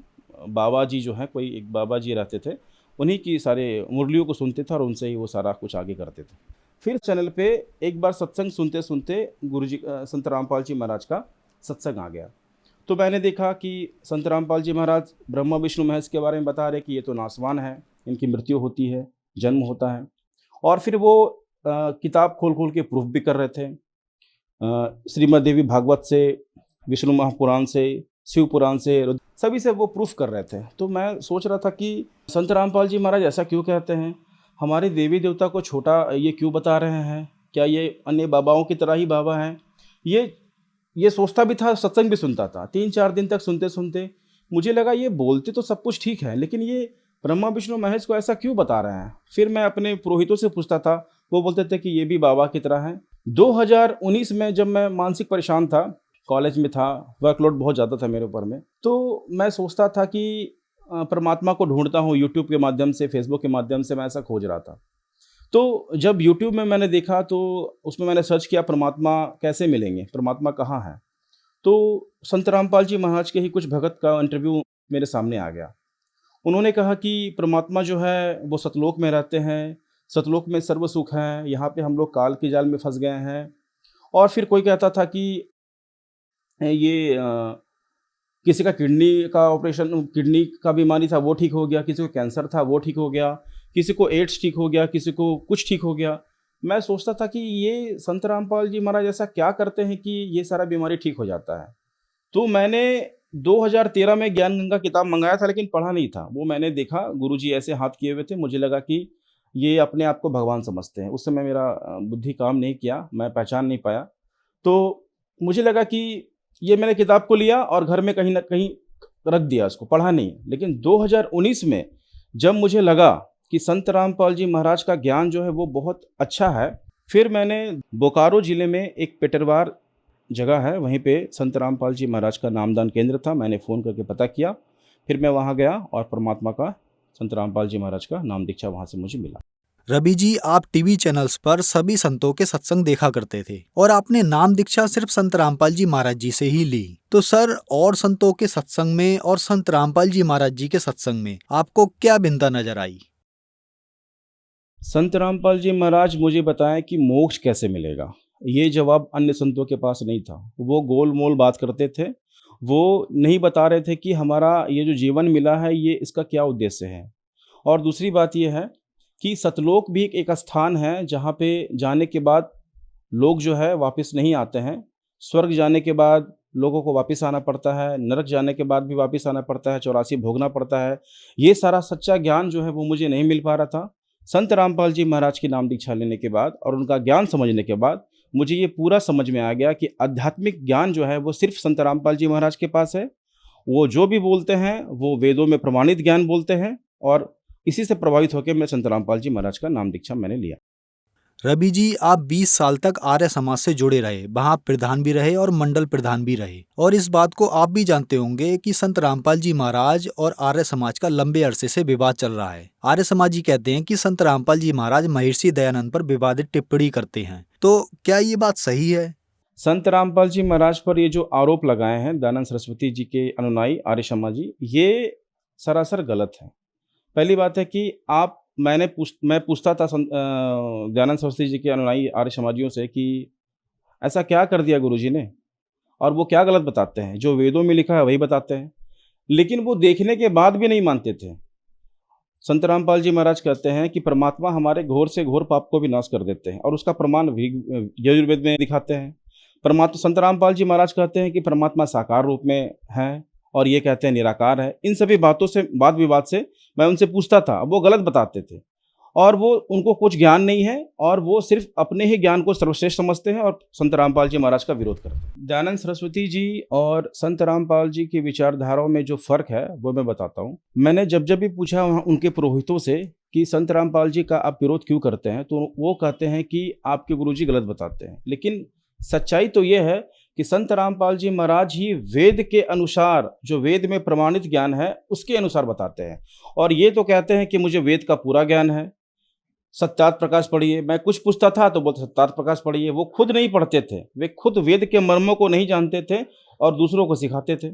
बाबा जी जो है, कोई एक बाबा जी रहते थे, उन्हीं की सारे मुरलियों को सुनते थे और उनसे ही वो सारा कुछ आगे करते थे। फिर चैनल पे एक बार सत्संग सुनते सुनते गुरुजी संत रामपाल जी महाराज का सत्संग आ गया, तो मैंने देखा कि संत रामपाल जी महाराज ब्रह्मा विष्णु महेश के बारे में बता रहे कि ये तो नासवान है, इनकी मृत्यु होती है, जन्म होता है। और फिर वो किताब खोल खोल के प्रूफ भी कर रहे थे, श्रीमद् देवी भागवत से, विष्णु महापुराण से, शिव पुराण से, सभी से वो प्रूफ कर रहे थे। तो मैं सोच रहा था कि संत रामपाल जी महाराज ऐसा क्यों कहते हैं, हमारे देवी देवता को छोटा ये क्यों बता रहे हैं, क्या ये अन्य बाबाओं की तरह ही बाबा हैं? ये सोचता भी था, सत्संग भी सुनता था। 3-4 दिन तक सुनते सुनते मुझे लगा ये बोलते तो सब कुछ ठीक है, लेकिन ये ब्रह्मा विष्णु महेश को ऐसा क्यों बता रहे हैं? फिर मैं अपने पुरोहितों से पूछता था, वो बोलते थे कि ये भी बाबा की तरह हैं। 2019 में जब मैं मानसिक परेशान था, कॉलेज में था, वर्कलोड बहुत ज़्यादा था मेरे ऊपर में, तो मैं सोचता था कि परमात्मा को ढूंढता हूँ यूट्यूब के माध्यम से, फेसबुक के माध्यम से, मैं ऐसा खोज रहा था। तो जब यूट्यूब में मैंने देखा तो उसमें मैंने सर्च किया परमात्मा कैसे मिलेंगे, परमात्मा कहाँ है, तो संत रामपाल जी महाराज के ही कुछ भगत का इंटरव्यू मेरे सामने आ गया। उन्होंने कहा कि परमात्मा जो है वो सतलोक में रहते हैं, सतलोक में सर्व सुख है, यहाँ पे हम लोग काल के जाल में फंस गए हैं। और फिर कोई कहता था कि ये किसी का किडनी का ऑपरेशन, किडनी का बीमारी था वो ठीक हो गया, किसी को कैंसर था वो ठीक हो गया, किसी को एड्स ठीक हो गया, किसी को कुछ ठीक हो गया। मैं सोचता था कि ये संत रामपाल जी महाराज ऐसा क्या करते हैं कि ये सारा बीमारी ठीक हो जाता है। तो मैंने 2013 में ज्ञान गंगा किताब मंगाया था, लेकिन पढ़ा नहीं था। वो मैंने देखा गुरुजी ऐसे हाथ किए हुए थे, मुझे लगा कि ये अपने आप को भगवान समझते हैं। उस समय मेरा बुद्धि काम नहीं किया, मैं पहचान नहीं पाया। तो मुझे लगा कि ये मैंने किताब को लिया और घर में कहीं ना कहीं रख दिया, उसको पढ़ा नहीं। लेकिन 2019 में जब मुझे लगा कि संत रामपाल जी महाराज का ज्ञान जो है वो बहुत अच्छा है, फिर मैंने बोकारो ज़िले में एक पेटरवार जगह है, वहीं पे संत रामपाल जी महाराज का नामदान केंद्र था, मैंने फ़ोन करके पता किया। फिर मैं वहाँ गया और परमात्मा का, संत रामपाल जी महाराज का नाम दीक्षा वहाँ से मुझे मिला। रवि जी, आप टीवी चैनल्स पर सभी संतों के सत्संग देखा करते थे और आपने नाम दीक्षा सिर्फ संत रामपाल जी महाराज जी से ही ली। तो सर, और संतों के सत्संग में और संत रामपाल जी महाराज जी के सत्संग में आपको क्या भिन्नता नजर आई? संत रामपाल जी महाराज मुझे बताएं कि मोक्ष कैसे मिलेगा, ये जवाब अन्य संतों के पास नहीं था। वो गोल मोल बात करते थे, वो नहीं बता रहे थे कि हमारा ये जो जीवन मिला है ये इसका क्या उद्देश्य है। और दूसरी बात ये है कि सतलोक भी एक स्थान है जहाँ पे जाने के बाद लोग जो है वापस नहीं आते हैं। स्वर्ग जाने के बाद लोगों को वापस आना पड़ता है, नरक जाने के बाद भी वापस आना पड़ता है, 84 भोगना पड़ता है। ये सारा सच्चा ज्ञान जो है वो मुझे नहीं मिल पा रहा था। संत रामपाल जी महाराज की नाम दीक्षा लेने के बाद और उनका ज्ञान समझने के बाद मुझे ये पूरा समझ में आ गया कि आध्यात्मिक ज्ञान जो है वो सिर्फ संत रामपाल जी महाराज के पास है। वो जो भी बोलते हैं वो वेदों में प्रमाणित ज्ञान बोलते हैं और इसी से प्रभावित होकर मैं संत रामपाल जी महाराज का नाम दीक्षा मैंने लिया। रवि जी, आप 20 साल तक आर्य समाज से जुड़े रहे, वहाँ प्रधान भी रहे और मंडल प्रधान भी रहे, और इस बात को आप भी जानते होंगे कि संत रामपाल जी महाराज और आर्य समाज का लंबे अरसे से विवाद चल रहा है। आर्य समाजी कहते हैं कि संत रामपाल जी महाराज महर्षि दयानंद पर विवादित टिप्पणी करते हैं, तो क्या ये बात सही है? संत रामपाल जी महाराज पर ये जो आरोप लगाए हैं दयानंद सरस्वती जी के अनुयायी आर्य समाजी, ये सरासर गलत है। पहली बात है कि मैं पूछता था दयानंद सरस्वती जी के अनुयायी आर्य समाजियों से कि ऐसा क्या कर दिया गुरुजी ने, और वो क्या गलत बताते हैं, जो वेदों में लिखा है वही बताते हैं। लेकिन वो देखने के बाद भी नहीं मानते थे। संत रामपाल जी महाराज कहते हैं कि परमात्मा हमारे घोर से घोर पाप को भी नाश कर देते हैं, और उसका प्रमाण यजुर्वेद में दिखाते हैं। संत रामपाल जी महाराज कहते हैं कि परमात्मा साकार रूप में है और ये कहते हैं निराकार है। इन सभी बातों से वाद विवाद से मैं उनसे पूछता था, वो गलत बताते थे और वो उनको कुछ ज्ञान नहीं है और वो सिर्फ अपने ही ज्ञान को सर्वश्रेष्ठ समझते हैं और संत रामपाल जी महाराज का विरोध करते हैं। दयानंद सरस्वती जी और संत रामपाल जी की विचारधाराओं में जो फर्क है वो मैं बताता हूँ। मैंने जब जब भी पूछा उनके पुरोहितों से कि संत रामपाल जी का आप विरोध क्यों करते हैं, तो वो कहते हैं कि आपके गुरुजी गलत बताते हैं। लेकिन सच्चाई तो ये है कि संत रामपाल जी महाराज ही वेद के अनुसार, जो वेद में प्रमाणित ज्ञान है उसके अनुसार बताते हैं। और ये तो कहते हैं कि मुझे वेद का पूरा ज्ञान है, सत्यार्थ प्रकाश पढ़िए। मैं कुछ पूछता था तो बोलते सत्यार्थ प्रकाश पढ़िए। वो खुद नहीं पढ़ते थे, वे खुद वेद के मर्मों को नहीं जानते थे और दूसरों को सिखाते थे।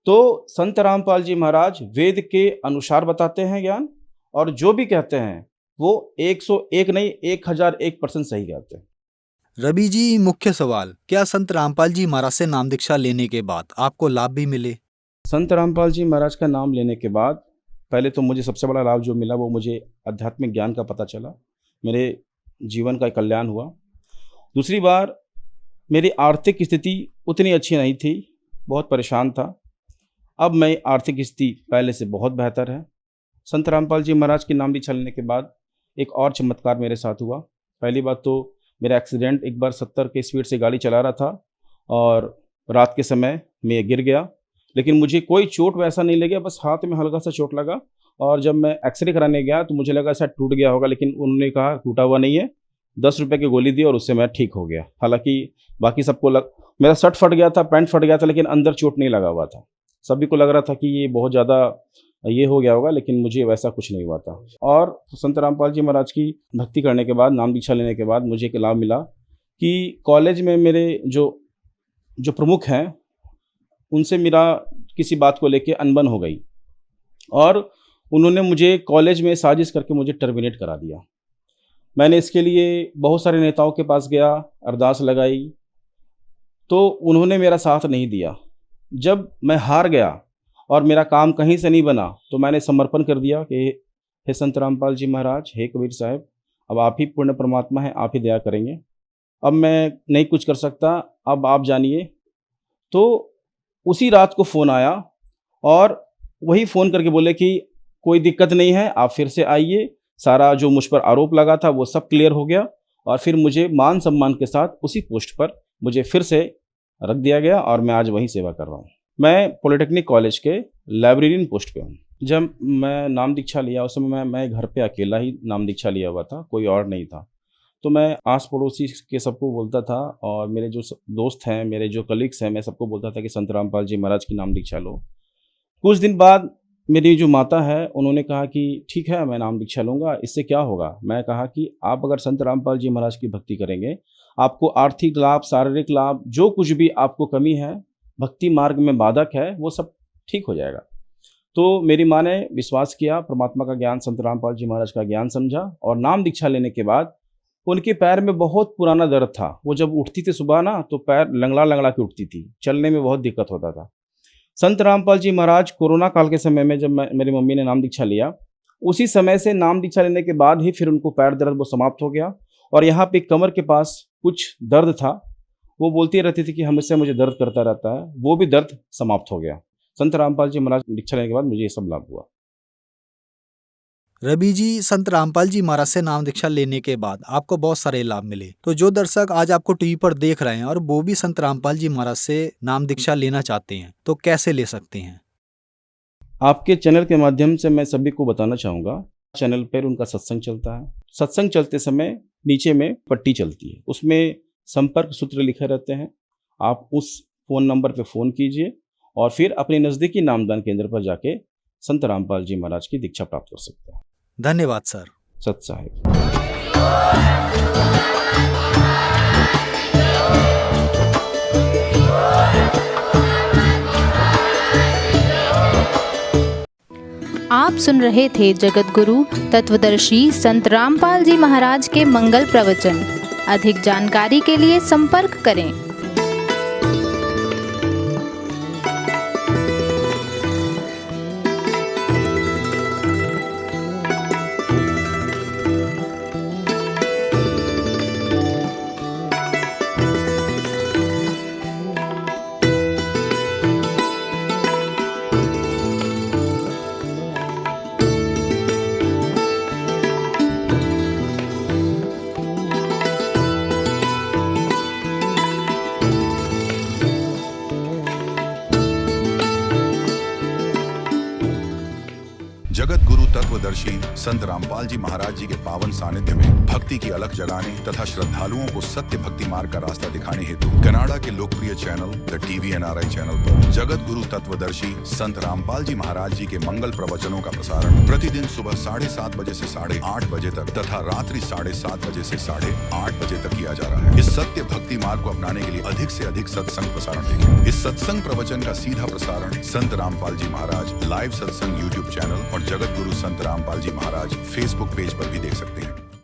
तो संत रामपाल जी महाराज वेद के अनुसार बताते हैं ज्ञान, और जो भी कहते हैं वो 101 नहीं 1001% सही कहते हैं। रवि जी, मुख्य सवाल, क्या संत रामपाल जी महाराज से नाम दीक्षा लेने के बाद आपको लाभ भी मिले? संत रामपाल जी महाराज का नाम लेने के बाद पहले तो मुझे सबसे बड़ा लाभ जो मिला वो मुझे आध्यात्मिक ज्ञान का पता चला, मेरे जीवन का कल्याण हुआ। दूसरी बार मेरी आर्थिक स्थिति उतनी अच्छी नहीं थी, बहुत परेशान था। अब मैं आर्थिक स्थिति पहले से बहुत बेहतर है। संत रामपाल जी महाराज की नाम दीक्षा लेने के बाद एक और चमत्कार मेरे साथ हुआ। पहली बात तो मेरा एक्सीडेंट, एक बार 70 के स्पीड से गाड़ी चला रहा था और रात के समय मैं गिर गया, लेकिन मुझे कोई चोट वैसा नहीं लगा, बस हाथ में हल्का सा चोट लगा। और जब मैं एक्सरे कराने गया तो मुझे लगा शायद टूट गया होगा, लेकिन उन्होंने कहा टूटा हुआ नहीं है। 10 रुपये की गोली दी और उससे मैं ठीक हो गया। हालांकि बाकी सबको मेरा शर्ट फट गया था, पैंट फट गया था, लेकिन अंदर चोट नहीं लगा हुआ था। सभी को लग रहा था कि ये बहुत ज़्यादा ये हो गया होगा, लेकिन मुझे वैसा कुछ नहीं हुआ था। और संत रामपाल जी महाराज की भक्ति करने के बाद, नाम दीक्षा लेने के बाद मुझे एक लाभ मिला कि कॉलेज में मेरे जो प्रमुख हैं उनसे मेरा किसी बात को लेके अनबन हो गई और उन्होंने मुझे कॉलेज में साजिश करके मुझे टर्मिनेट करा दिया। मैंने इसके लिए बहुत सारे नेताओं के पास गया, अरदास लगाई, तो उन्होंने मेरा साथ नहीं दिया। जब मैं हार गया और मेरा काम कहीं से नहीं बना तो मैंने समर्पण कर दिया कि हे संत रामपाल जी महाराज, हे कबीर साहब, अब आप ही पूर्ण परमात्मा हैं, आप ही दया करेंगे, अब मैं नहीं कुछ कर सकता, अब आप जानिए। तो उसी रात को फ़ोन आया और वही फ़ोन करके बोले कि कोई दिक्कत नहीं है, आप फिर से आइए, सारा जो मुझ पर आरोप लगा था वो सब क्लियर हो गया। और फिर मुझे मान सम्मान के साथ उसी पोस्ट पर मुझे फिर से रख दिया गया और मैं आज वहीं सेवा कर रहा हूँ। मैं पॉलिटेक्निक कॉलेज के लाइब्रेरियन पोस्ट पे हूँ। जब मैं नाम दीक्षा लिया उस समय मैं घर पे अकेला ही नाम दीक्षा लिया हुआ था, कोई और नहीं था। तो मैं आस पड़ोसी के सबको बोलता था और मेरे जो दोस्त हैं, मेरे जो कलीग्स हैं, मैं सबको बोलता था कि संत रामपाल जी महाराज की नाम दीक्षा लो। कुछ दिन बाद मेरी जो माता है उन्होंने कहा कि ठीक है, मैं नाम दीक्षा लूँगा, इससे क्या होगा। मैं कहा कि आप अगर संत रामपाल जी महाराज की भक्ति करेंगे, आपको आर्थिक लाभ, शारीरिक लाभ, जो कुछ भी आपको कमी है, भक्ति मार्ग में बाधक है, वो सब ठीक हो जाएगा। तो मेरी माँ ने विश्वास किया, परमात्मा का ज्ञान, संत रामपाल जी महाराज का ज्ञान समझा और नाम दीक्षा लेने के बाद उनके पैर में बहुत पुराना दर्द था। वो जब उठती थी सुबह ना तो पैर लंगड़ा लंगड़ा के उठती थी, चलने में बहुत दिक्कत होता था। संत रामपाल जी महाराज कोरोना काल के समय में जब मेरी मम्मी ने नाम दीक्षा लिया, उसी समय से नाम दीक्षा लेने के बाद ही फिर उनको पैर दर्द वो समाप्त हो गया। और यहाँ पे कमर के पास कुछ दर्द था, वो बोलती रहती थी कि हमेशा मुझे दर्द करता रहता है, वो भी दर्द समाप्त हो गया। संत रामपाल जी महाराज दीक्षा लेने के बाद मुझे ये सब लाभ हुआ। रवि जी, संत रामपाल जी महाराज से नाम दीक्षा लेने के बाद आपको बहुत सारे लाभ मिले, तो जो दर्शक आज आपको टीवी पर देख रहे हैं और वो भी संत रामपाल जी महाराज से नाम दीक्षा लेना चाहते हैं, तो कैसे ले सकते हैं? आपके चैनल के माध्यम से मैं सभी को बताना चाहूँगा, चैनल पर उनका सत्संग चलता है। सत्संग चलते समय नीचे में पट्टी चलती है, उसमें संपर्क सूत्र लिखे रहते हैं। आप उस फ़ोन नंबर पर फ़ोन कीजिए और फिर अपने नज़दीकी नामदान केंद्र पर जाके संत रामपाल जी महाराज की दीक्षा प्राप्त कर सकते हैं। धन्यवाद सर। सत साहिब। आप सुन रहे थे जगत गुरु तत्वदर्शी संत रामपाल जी महाराज के मंगल प्रवचन। अधिक जानकारी के लिए संपर्क करें। तत्वदर्शी संत रामपाल जी महाराज जी के पावन सानिध्य में भक्ति की अलख जगाने तथा श्रद्धालुओं को सत्य भक्ति मार्ग का रास्ता दिखाने हेतु कनाडा के लोकप्रिय channel the TV NRI channel पर जगत गुरु तत्वदर्शी संत रामपाल जी महाराज जी के मंगल प्रवचनों का प्रसारण प्रतिदिन सुबह 7:30 बजे से 8:30 बजे तक तथा रात्रि 7:30 बजे से 8:30 बजे तक किया जा रहा है। इस सत्य भक्ति मार्ग को अपनाने के लिए अधिक से अधिक सत्संग प्रसारण देखें। इस सत्संग प्रवचन का सीधा प्रसारण संत रामपाल जी महाराज लाइव सत्संग YouTube चैनल और जगत गुरु संत रामपाल जी महाराज Facebook पेज पर भी देख सकते हैं।